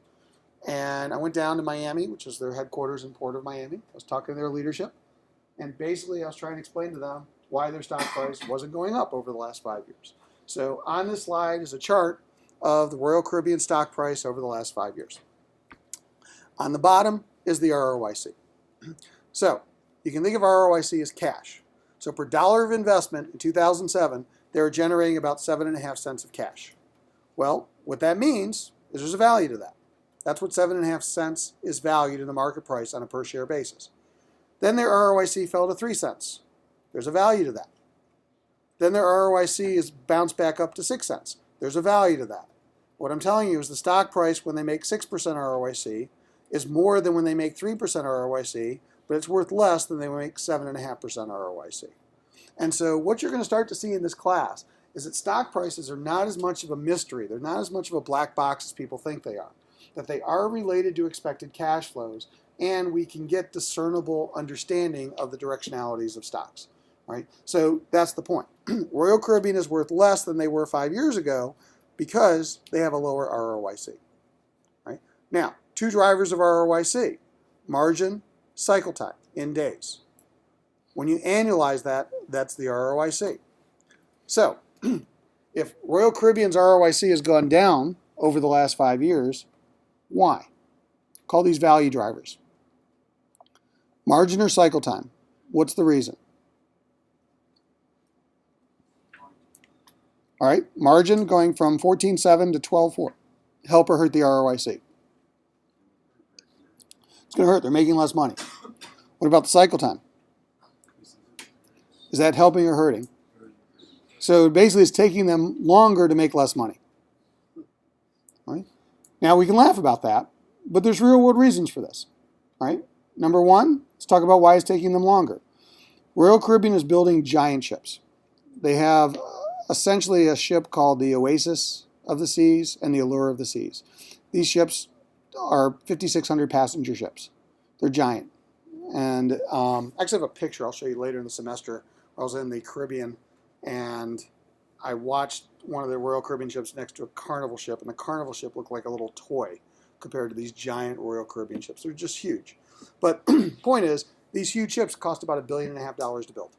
S1: And I went down to Miami, which is their headquarters in Port of Miami. I was talking to their leadership. And basically, I was trying to explain to them why their stock price wasn't going up over the last 5 years. So on this slide is a chart of the Royal Caribbean stock price over the last 5 years. On the bottom is the ROIC. So you can think of ROIC as cash. So per $1 of investment in 2007, they were generating about 7.5 cents of cash. Well, what that means is there's a value to that. That's what 7.5 cents is valued in the market price on a per share basis. Then their ROIC fell to 3 cents. There's a value to that. Then their ROIC is bounced back up to 6 cents. There's a value to that. What I'm telling you is the stock price when they make 6% ROIC is more than when they make 3% ROIC, but it's worth less than they make 7.5% ROIC. And so what you're going to start to see in this class is that stock prices are not as much of a mystery. They're not as much of a black box as people think they are. That they are related to expected cash flows, and we can get discernible understanding of the directionalities of stocks. Right? So that's the point. Royal Caribbean is worth less than they were 5 years ago because they have a lower ROIC. Right? Now, two drivers of ROIC: margin, cycle time in days. When you annualize that, that's the ROIC. So if Royal Caribbean's ROIC has gone down over the last 5 years, why? Call these value drivers. Margin or cycle time? What's the reason? All right, margin going from 14.7 to 12.4. Help or hurt the ROIC? It's going to hurt. They're making less money. What about the cycle time? Is that helping or hurting? So basically it's taking them longer to make less money. All right? Now we can laugh about that, but there's real world reasons for this. All right? Number one, let's talk about why it's taking them longer. Royal Caribbean is building giant ships. They have essentially a ship called the Oasis of the Seas and the Allure of the Seas. These ships are 5,600 passenger ships. They're giant. And I actually have a picture I'll show you later in the semester. I was in the Caribbean and I watched one of the Royal Caribbean ships next to a Carnival ship, and the Carnival ship looked like a little toy compared to these giant Royal Caribbean ships. They're just huge. But point is, these huge ships cost about $1.5 billion to build.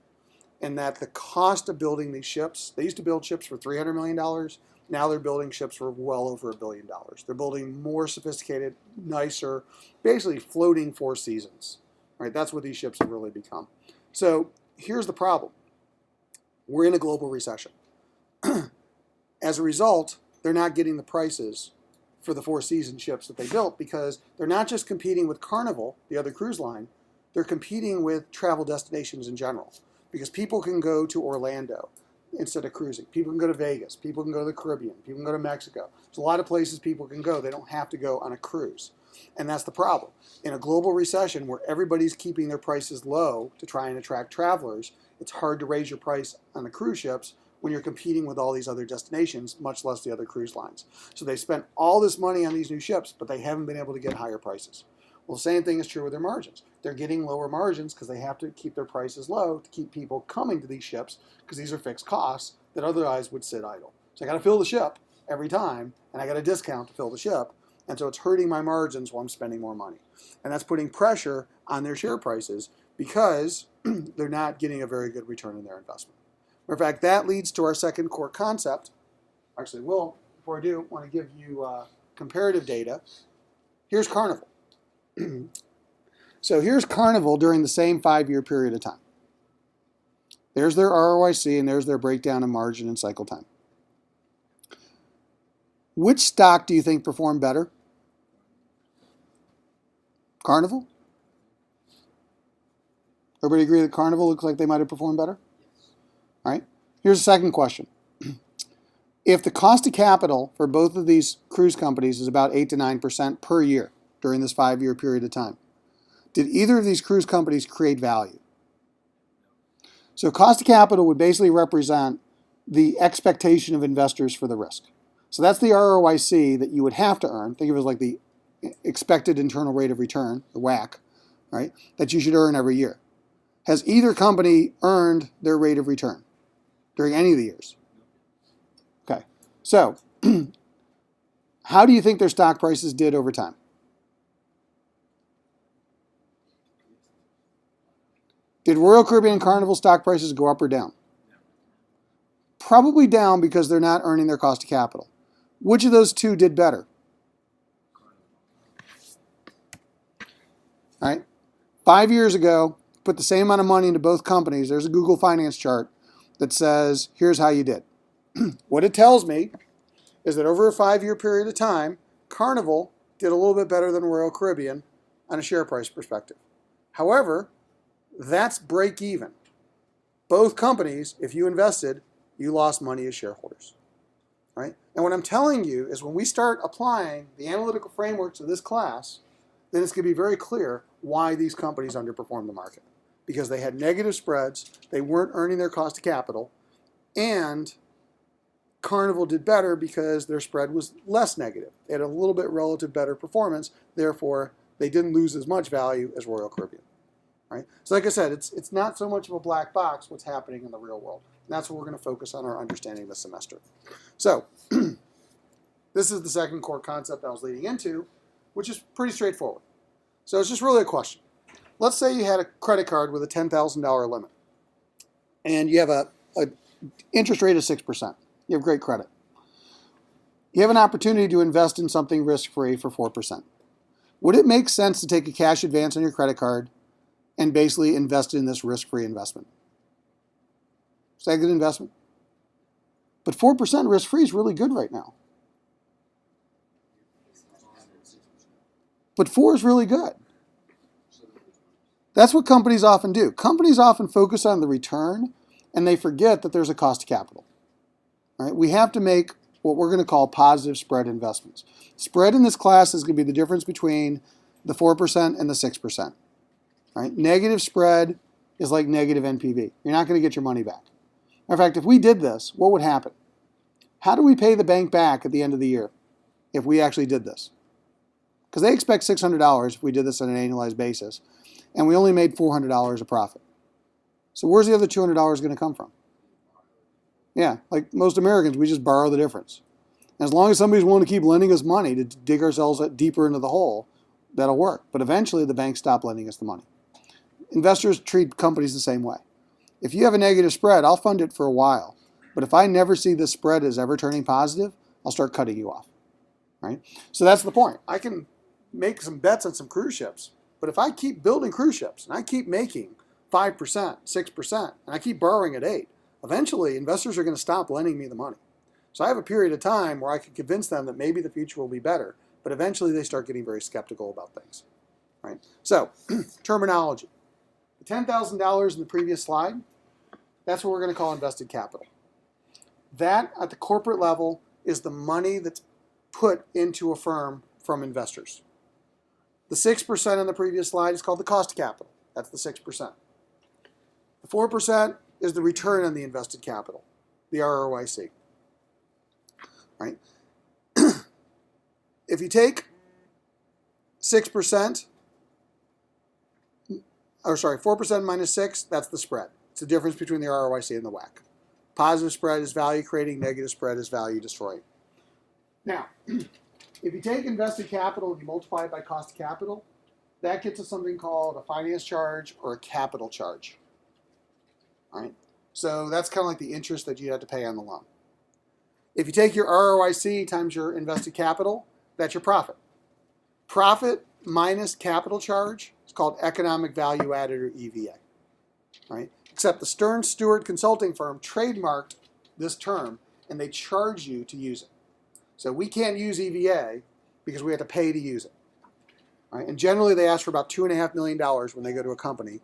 S1: And that the cost of building these ships, they used to build ships for $300 million. Now they're building ships for well over $1 billion. They're building more sophisticated, nicer, basically floating Four Seasons. Right? That's what these ships have really become. So here's the problem. We're in a global recession. As a result, they're not getting the prices for the Four Seasons ships that they built because they're not just competing with Carnival, the other cruise line, they're competing with travel destinations in general. Because people can go to Orlando instead of cruising. People can go to Vegas. People can go to the Caribbean. People can go to Mexico. There's a lot of places people can go. They don't have to go on a cruise. And that's the problem. In a global recession where everybody's keeping their prices low to try and attract travelers, it's hard to raise your price on the cruise ships when you're competing with all these other destinations, much less the other cruise lines. So they spent all this money on these new ships, but they haven't been able to get higher prices. Well, the same thing is true with their margins. They're getting lower margins because they have to keep their prices low to keep people coming to these ships because these are fixed costs that otherwise would sit idle. So I got to fill the ship every time, and I got a discount to fill the ship. And so it's hurting my margins while I'm spending more money. And that's putting pressure on their share prices because they're not getting a very good return on their investment. In fact, that leads to our second core concept. Actually, before I do, I want to give you comparative data. Here's Carnival. So here's Carnival during the same 5-year period of time. There's their ROIC and there's their breakdown of margin and cycle time. Which stock do you think performed better? Carnival? Everybody agree that Carnival looks like they might have performed better? All right. Here's the second question. If the cost of capital for both of these cruise companies is about 8 to 9% per year during this 5-year period of time, did either of these cruise companies create value? So cost of capital would basically represent the expectation of investors for the risk. So that's the ROIC that you would have to earn. Think of it as like the expected internal rate of return, the WACC, right, that you should earn every year. Has either company earned their rate of return during any of the years? Okay. So how do you think their stock prices did over time? Did Royal Caribbean and Carnival stock prices go up or down? Probably down because they're not earning their cost of capital. Which of those two did better? All right. 5 years ago, put the same amount of money into both companies. There's a Google Finance chart that says, here's how you did. What it tells me is that over a 5-year period of time, Carnival did a little bit better than Royal Caribbean on a share price perspective. However, that's break even. Both companies, if you invested, you lost money as shareholders. Right? And what I'm telling you is when we start applying the analytical frameworks of this class, then it's going to be very clear why these companies underperformed the market. Because they had negative spreads, they weren't earning their cost of capital, and Carnival did better because their spread was less negative. They had a little bit relative better performance, therefore they didn't lose as much value as Royal Caribbean. Right? So like I said, it's not so much of a black box what's happening in the real world. And that's what we're going to focus on our understanding this semester. So this is the second core concept I was leading into, which is pretty straightforward. So it's just really a question. Let's say you had a credit card with a $10,000 limit, and you have a interest rate of 6%. You have great credit. You have an opportunity to invest in something risk-free for 4%. Would it make sense to take a cash advance on your credit card and basically invest in this risk-free investment? Is that a good investment? But 4% risk-free is really good right now. But 4 is really good. That's what companies often do. Companies often focus on the return, and they forget that there's a cost of capital. Right? We have to make what we're going to call positive spread investments. Spread in this class is going to be the difference between the 4% and the 6%. Right? Negative spread is like negative NPV. You're not going to get your money back. In fact, if we did this, what would happen? How do we pay the bank back at the end of the year if we actually did this? Because they expect $600 if we did this on an annualized basis, and we only made $400 of profit. So where's the other $200 going to come from? Yeah, like most Americans, we just borrow the difference. And as long as somebody's willing to keep lending us money to dig ourselves deeper into the hole, that'll work. But eventually, the banks stop lending us the money. Investors treat companies the same way. If you have a negative spread, I'll fund it for a while. But if I never see the spread as ever turning positive, I'll start cutting you off. Right? So that's the point. I can make some bets on some cruise ships, but if I keep building cruise ships and I keep making 5%, 6%, and I keep borrowing at 8%, eventually investors are going to stop lending me the money. So I have a period of time where I can convince them that maybe the future will be better, but eventually they start getting very skeptical about things. Right? So, terminology. The $10,000 in the previous slide, that's what we're going to call invested capital. That, at the corporate level, is the money that's put into a firm from investors. The 6% on the previous slide is called the cost of capital. That's the 6%. The 4% is the return on the invested capital, the ROIC. Right? If you take 6%, 4% minus 6, that's the spread. It's the difference between the ROIC and the WACC. Positive spread is value creating, negative spread is value destroying. Now, if you take invested capital and you multiply it by cost of capital, that gets us something called a finance charge or a capital charge. All right? So that's kind of like the interest that you have to pay on the loan. If you take your ROIC times your invested capital, that's your profit. Profit minus capital charge is called economic value added, or EVA. Right? Except the Stern Stewart consulting firm trademarked this term, and they charge you to use it. So we can't use EVA because we have to pay to use it. Right? And generally they ask for about $2.5 million when they go to a company,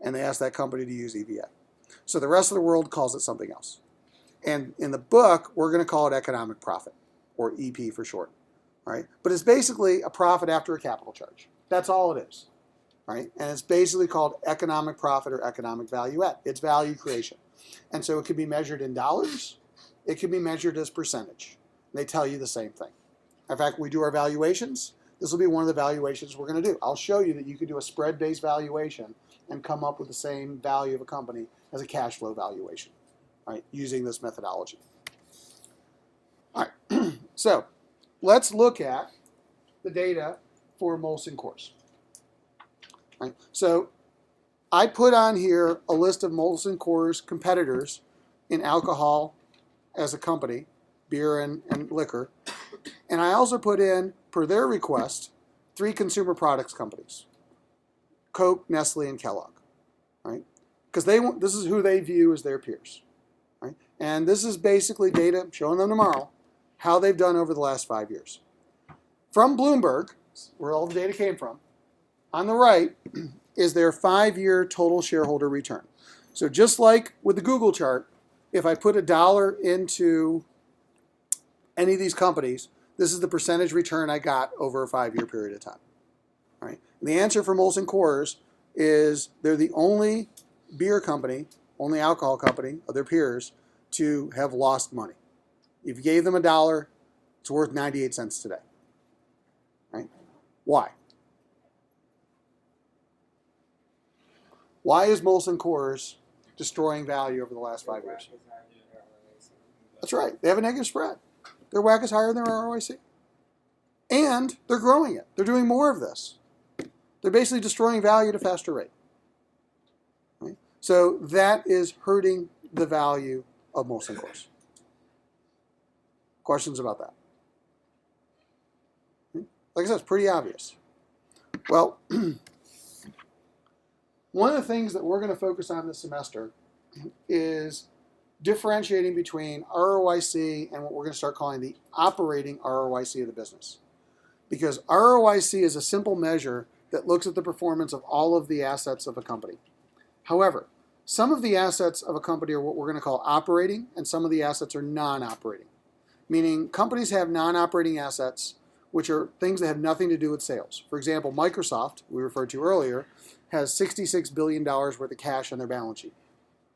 S1: and they ask that company to use EVA. So the rest of the world calls it something else. And in the book, we're going to call it economic profit, or EP for short. Right? But it's basically a profit after a capital charge. That's all it is. Right? And it's basically called economic profit or economic value add. It's value creation. And so it can be measured in dollars. It can be measured as percentage. They tell you the same thing. In fact, when we do our valuations, this will be one of the valuations we're going to do. I'll show you that you can do a spread-based valuation and come up with the same value of a company as a cash flow valuation, right, using this methodology. All right, so let's look at the data for Molson Coors. Right, so I put on here a list of Molson Coors competitors in alcohol as a company, beer and liquor. And I also put in, per their request, 3 consumer products companies: Coke, Nestle, and Kellogg. Right? Because this is who they view as their peers. Right? And this is basically data, I'm showing them tomorrow, how they've done over the last 5 years. From Bloomberg, where all the data came from, on the right is their 5-year total shareholder return. So just like with the Google chart, if I put $1 into any of these companies, this is the percentage return I got over a 5-year period of time. Right? And the answer for Molson Coors is they're the only beer company, only alcohol company of their peers to have lost money. If you gave them $1, it's worth 98 cents today. Right? Why? Why is Molson Coors destroying value over the last 5 years? That's right. They have a negative spread. Their WACC is higher than their ROIC. And they're growing it. They're doing more of this. They're basically destroying value at a faster rate. Right? So that is hurting the value of Molson Coors. Questions about that? Like I said, it's pretty obvious. Well, one of the things that we're going to focus on this semester is differentiating between ROIC and what we're going to start calling the operating ROIC of the business. Because ROIC is a simple measure that looks at the performance of all of the assets of a company. However, some of the assets of a company are what we're going to call operating, and some of the assets are non-operating. Meaning companies have non-operating assets, which are things that have nothing to do with sales. For example, Microsoft, we referred to earlier, has $66 billion worth of cash on their balance sheet.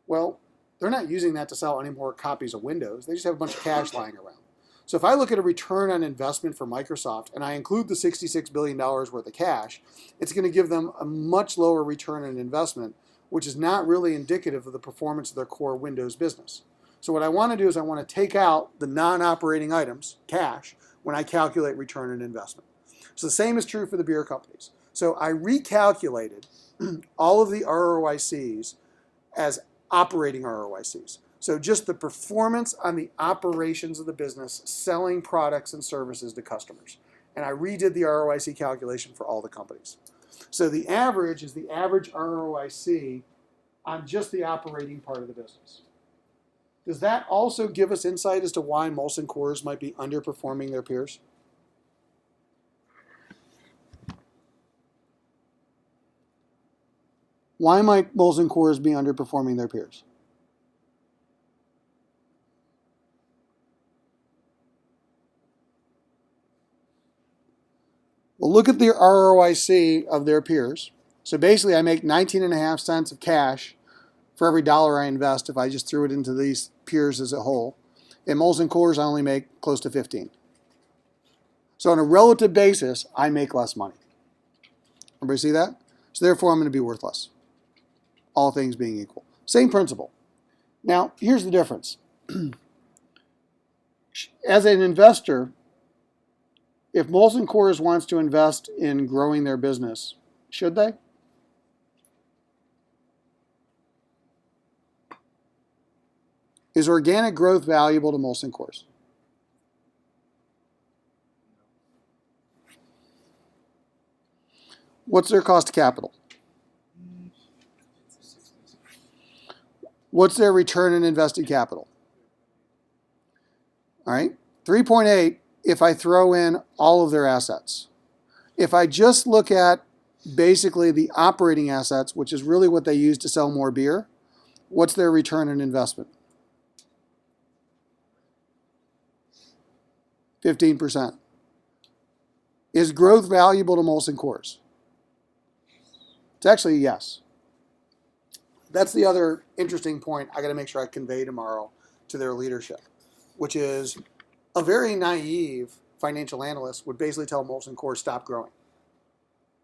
S1: Well, they're not using that to sell any more copies of Windows. They just have a bunch of cash lying around. So if I look at a return on investment for Microsoft and I include the $66 billion worth of cash, it's going to give them a much lower return on investment, which is not really indicative of the performance of their core Windows business. So what I want to do is I want to take out the non-operating items, cash, when I calculate return on investment. So the same is true for the beer companies. So I recalculated all of the ROICs as operating ROICs. So just the performance on the operations of the business, selling products and services to customers. And I redid the ROIC calculation for all the companies. So the average is the average ROIC on just the operating part of the business. Does that also give us insight as to why Molson Coors might be underperforming their peers? Why might Molson Coors be underperforming their peers? Well, look at the ROIC of their peers. So basically, I make 19.5 cents of cash for every dollar I invest if I just threw it into these peers as a whole. In Molson Coors, I only make close to 15. So on a relative basis, I make less money. Everybody see that? So therefore, I'm going to be worth less, all things being equal. Same principle. Now, here's the difference. As an investor, if Molson Coors wants to invest in growing their business, should they? Is organic growth valuable to Molson Coors? What's their cost of capital? What's their return on invested capital? All right, 3.8 if I throw in all of their assets. If I just look at basically the operating assets, which is really what they use to sell more beer, what's their return on investment? 15%. Is growth valuable to Molson Coors? It's actually yes. That's the other interesting point I got to make sure I convey tomorrow to their leadership, which is a very naive financial analyst would basically tell Molson Coors, stop growing,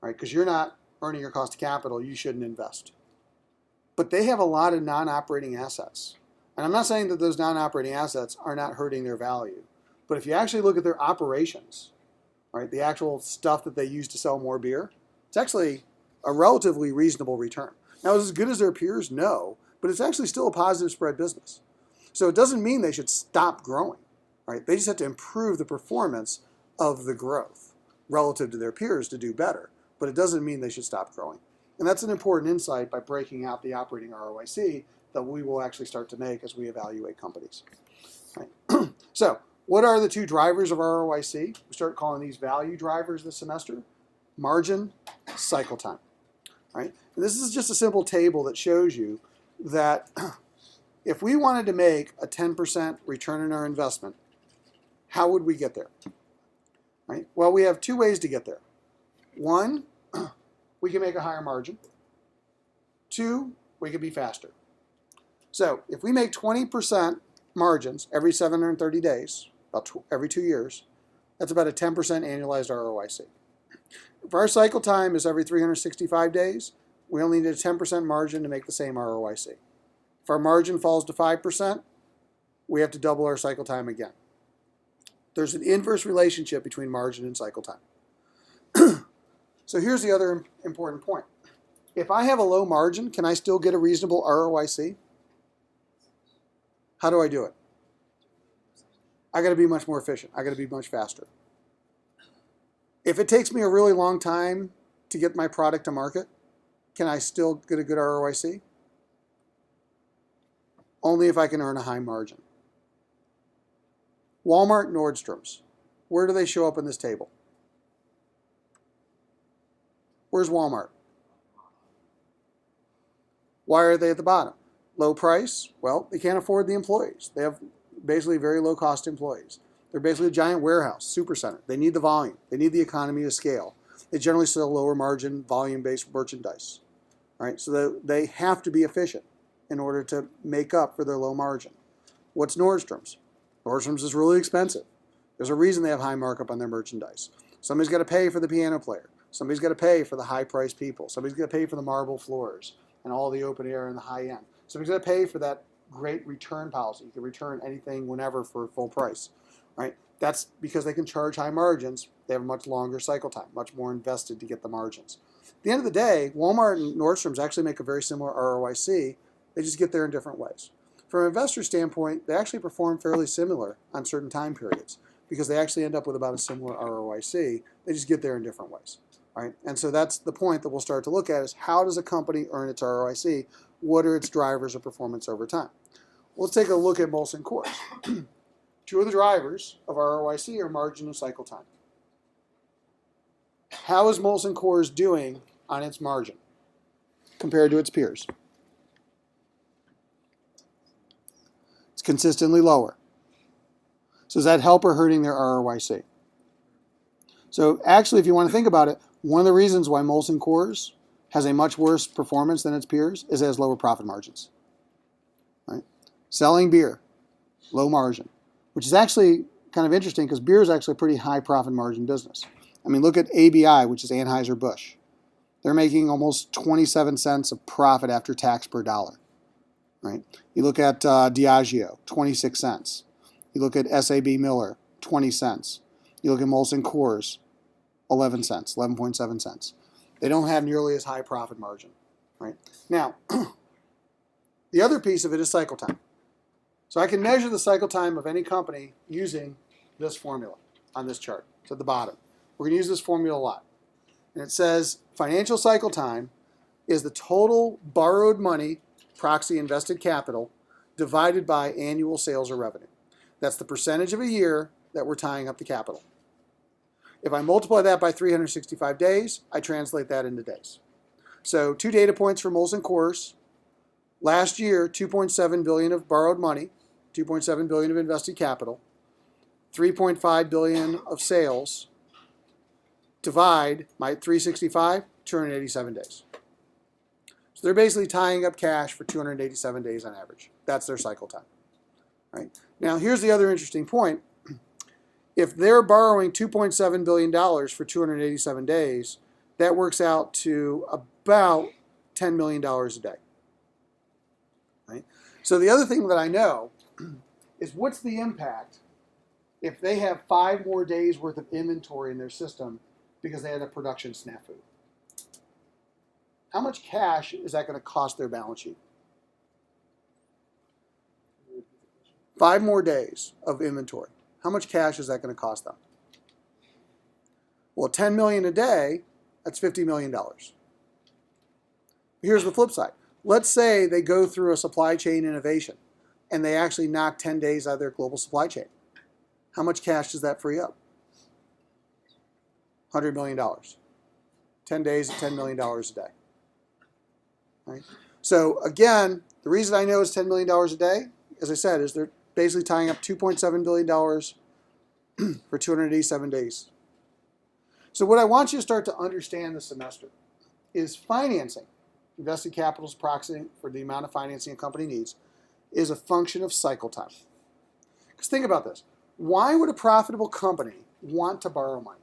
S1: right? Because you're not earning your cost of capital, you shouldn't invest. But they have a lot of non-operating assets. And I'm not saying that those non-operating assets are not hurting their value. But if you actually look at their operations, right, the actual stuff that they use to sell more beer, it's actually a relatively reasonable return. Now, is it as good as their peers? No, but it's actually still a positive spread business. So it doesn't mean they should stop growing, right? They just have to improve the performance of the growth relative to their peers to do better. But it doesn't mean they should stop growing. And that's an important insight by breaking out the operating ROIC that we will actually start to make as we evaluate companies. Right. So, what are the two drivers of ROIC? We start calling these value drivers this semester. Margin, cycle time. Right? And this is just a simple table that shows you that if we wanted to make a 10% return on our investment, how would we get there? Right? Well, we have two ways to get there. One, we can make a higher margin. Two, we can be faster. So if we make 20% margins every 730 days, about every 2 years, that's about a 10% annualized ROIC. If our cycle time is every 365 days, we only need a 10% margin to make the same ROIC. If our margin falls to 5%, we have to double our cycle time again. There's an inverse relationship between margin and cycle time. So here's the other important point. If I have a low margin, can I still get a reasonable ROIC? How do I do it? I got to be much more efficient. I got to be much faster. If it takes me a really long time to get my product to market, can I still get a good ROIC? only if I can earn a high margin. Walmart, Nordstrom's. Where do they show up in this table? Where's Walmart? Why are they at the bottom? Low price? Well, they can't afford the employees. They have basically very low cost employees. They're basically a giant warehouse, supercenter. They need the volume. They need the economy of scale. They generally sell lower margin, volume-based merchandise. Right? So they have to be efficient in order to make up for their low margin. What's Nordstrom's? Nordstrom's is really expensive. There's a reason they have high markup on their merchandise. Somebody's got to pay for the piano player. Somebody's got to pay for the high-priced people. Somebody's got to pay for the marble floors and all the open air and the high end. Somebody's got to pay for that great return policy. You can return anything whenever for full price. Right? That's because they can charge high margins. They have a much longer cycle time, much more invested to get the margins. At the end of the day, Walmart and Nordstrom's actually make a very similar ROIC. They just get there in different ways. From an investor standpoint, they actually perform fairly similar on certain time periods because they actually end up with about a similar ROIC. They just get there in different ways. Right? And so that's the point that we'll start to look at is how does a company earn its ROIC? What are its drivers of performance over time? Let's take a look at Molson Coors. Two of the drivers of ROIC are margin and cycle time. How is Molson Coors doing on its margin compared to its peers? It's consistently lower. So is that help or hurting their ROIC? So actually, if you want to think about it, one of the reasons why Molson Coors has a much worse performance than its peers is it has lower profit margins. Right? Selling beer, low margin, which is actually kind of interesting because beer is actually a pretty high profit margin business. I mean, look at ABI, which is Anheuser-Busch. They're making almost 27 cents of profit after tax per dollar. Right? You look at Diageo, 26 cents. You look at SAB Miller, 20 cents. You look at Molson Coors, 11 cents, 11.7 cents. They don't have nearly as high profit margin. Right? Now, the other piece of it is cycle time. So I can measure the cycle time of any company using this formula on this chart. It's at the bottom. We're going to use this formula a lot. And it says financial cycle time is the total borrowed money, proxy invested capital, divided by annual sales or revenue. That's the percentage of a year that we're tying up the capital. If I multiply that by 365 days, I translate that into days. So 2 data points for Molson Coors. Last year, $2.7 billion of borrowed money, $2.7 billion of invested capital, $3.5 billion of sales. Divide my 365, 287 days. So they're basically tying up cash for 287 days on average. That's their cycle time. Right? Now, here's the other interesting point. If they're borrowing $2.7 billion for 287 days, that works out to about $10 million a day. Right? So the other thing that I know is what's the impact if they have 5 more days worth of inventory in their system because they had a production snafu? How much cash is that going to cost their balance sheet? 5 more days of inventory. How much cash is that going to cost them? Well, $10 million a day, that's $50 million. Here's the flip side. Let's say they go through a supply chain innovation and they actually knock 10 days out of their global supply chain. How much cash does that free up? $100 million. 10 days at $10 million a day. Right? So again, the reason I know it's $10 million a day, as I said, is they're basically tying up $2.7 billion for 287 days. So what I want you to start to understand this semester is financing, invested capital's proxy for the amount of financing a company needs, is a function of cycle time. Because think about this. Why would a profitable company want to borrow money?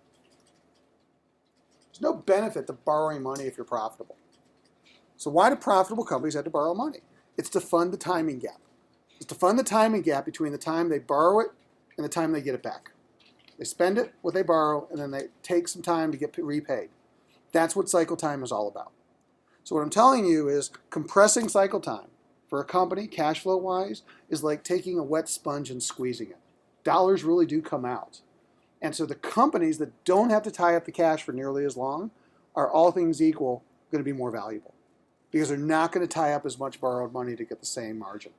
S1: There's no benefit to borrowing money if you're profitable. So why do profitable companies have to borrow money? It's to fund the timing gap. It's to fund the timing gap between the time they borrow it and the time they get it back. They spend it, what they borrow, and then they take some time to get repaid. That's what cycle time is all about. So what I'm telling you is compressing cycle time for a company, cash flow wise, is like taking a wet sponge and squeezing it. Dollars really do come out. And so the companies that don't have to tie up the cash for nearly as long are, all things equal, going to be more valuable because they're not going to tie up as much borrowed money to get the same margin.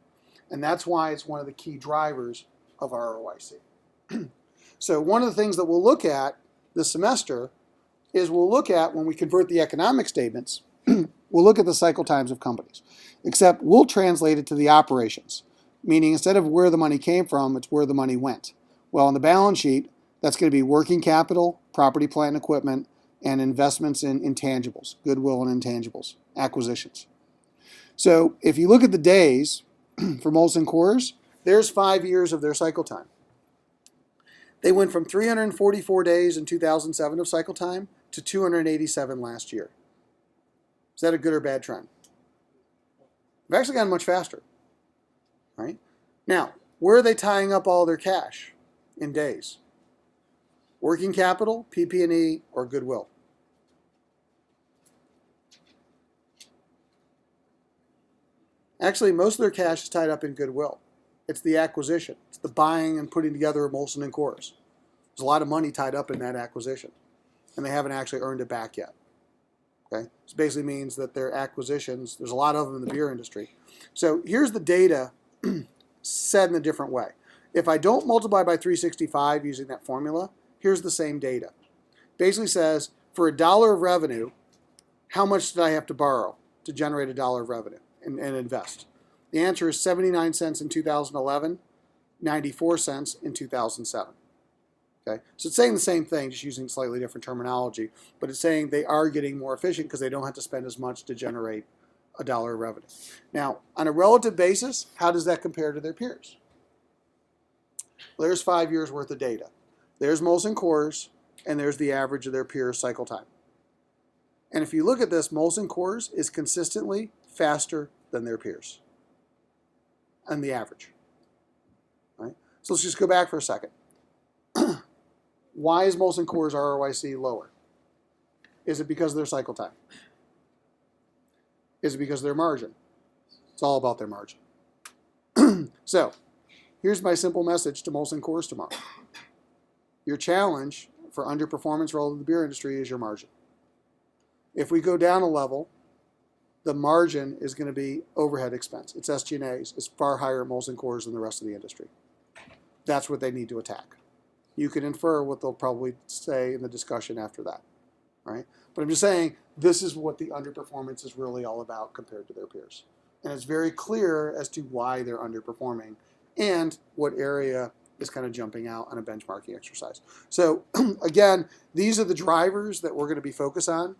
S1: And that's why it's one of the key drivers of ROIC. So one of the things that we'll look at this semester is we'll look at, when we convert the economic statements, we'll look at the cycle times of companies. Except we'll translate it to the operations, meaning instead of where the money came from, it's where the money went. Well, on the balance sheet, that's going to be working capital, property, plant, and equipment, and investments in intangibles, goodwill and intangibles, acquisitions. So if you look at the days for Molson Coors, there's 5 years of their cycle time. They went from 344 days in 2007 of cycle time to 287 last year. Is that a good or bad trend? They've actually gotten much faster, right? Now, where are they tying up all their cash in days? Working capital, PP&E, or goodwill? Actually, most of their cash is tied up in goodwill. It's the acquisition. It's the buying and putting together of Molson and Coors. There's a lot of money tied up in that acquisition, and they haven't actually earned it back yet. Okay, so basically means that their acquisitions, there's a lot of them in the beer industry. So here's the data said in a different way. If I don't multiply by 365 using that formula, here's the same data. Basically says, for $1 of revenue, how much did I have to borrow to generate $1 of revenue and invest? The answer is 79 cents in 2011, 94 cents in 2007. Okay? So it's saying the same thing, just using slightly different terminology, but it's saying they are getting more efficient because they don't have to spend as much to generate $1 of revenue. Now, on a relative basis, how does that compare to their peers? Well, there's 5 years worth of data. There's Molson Coors, and there's the average of their peers' cycle time. And if you look at this, Molson Coors is consistently faster than their peers and the average. Right? So let's just go back for a second. Why is Molson Coors ROIC lower? Is it because of their cycle time? Is it because of their margin? It's all about their margin. So, here's my simple message to Molson Coors tomorrow. Your challenge for underperformance relative to the beer industry is your margin. If we go down a level, the margin is going to be overhead expense. It's SG&As. It's far higher at Molson Coors than the rest of the industry. That's what they need to attack. You can infer what they'll probably say in the discussion after that. Right? But I'm just saying, this is what the underperformance is really all about compared to their peers. And it's very clear as to why they're underperforming and what area is kind of jumping out on a benchmarking exercise. So again, these are the drivers that we're going to be focused on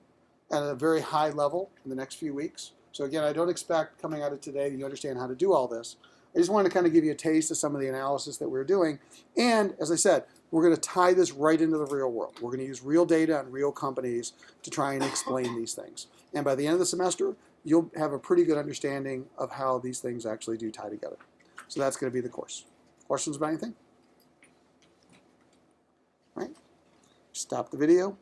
S1: at a very high level in the next few weeks. So again, I don't expect coming out of today that you understand how to do all this. I just wanted to kind of give you a taste of some of the analysis that we're doing. And as I said, we're going to tie this right into the real world. We're going to use real data on real companies to try and explain these things. And by the end of the semester, you'll have a pretty good understanding of how these things actually do tie together. So that's going to be the course. Questions about anything? All right. Stop the video.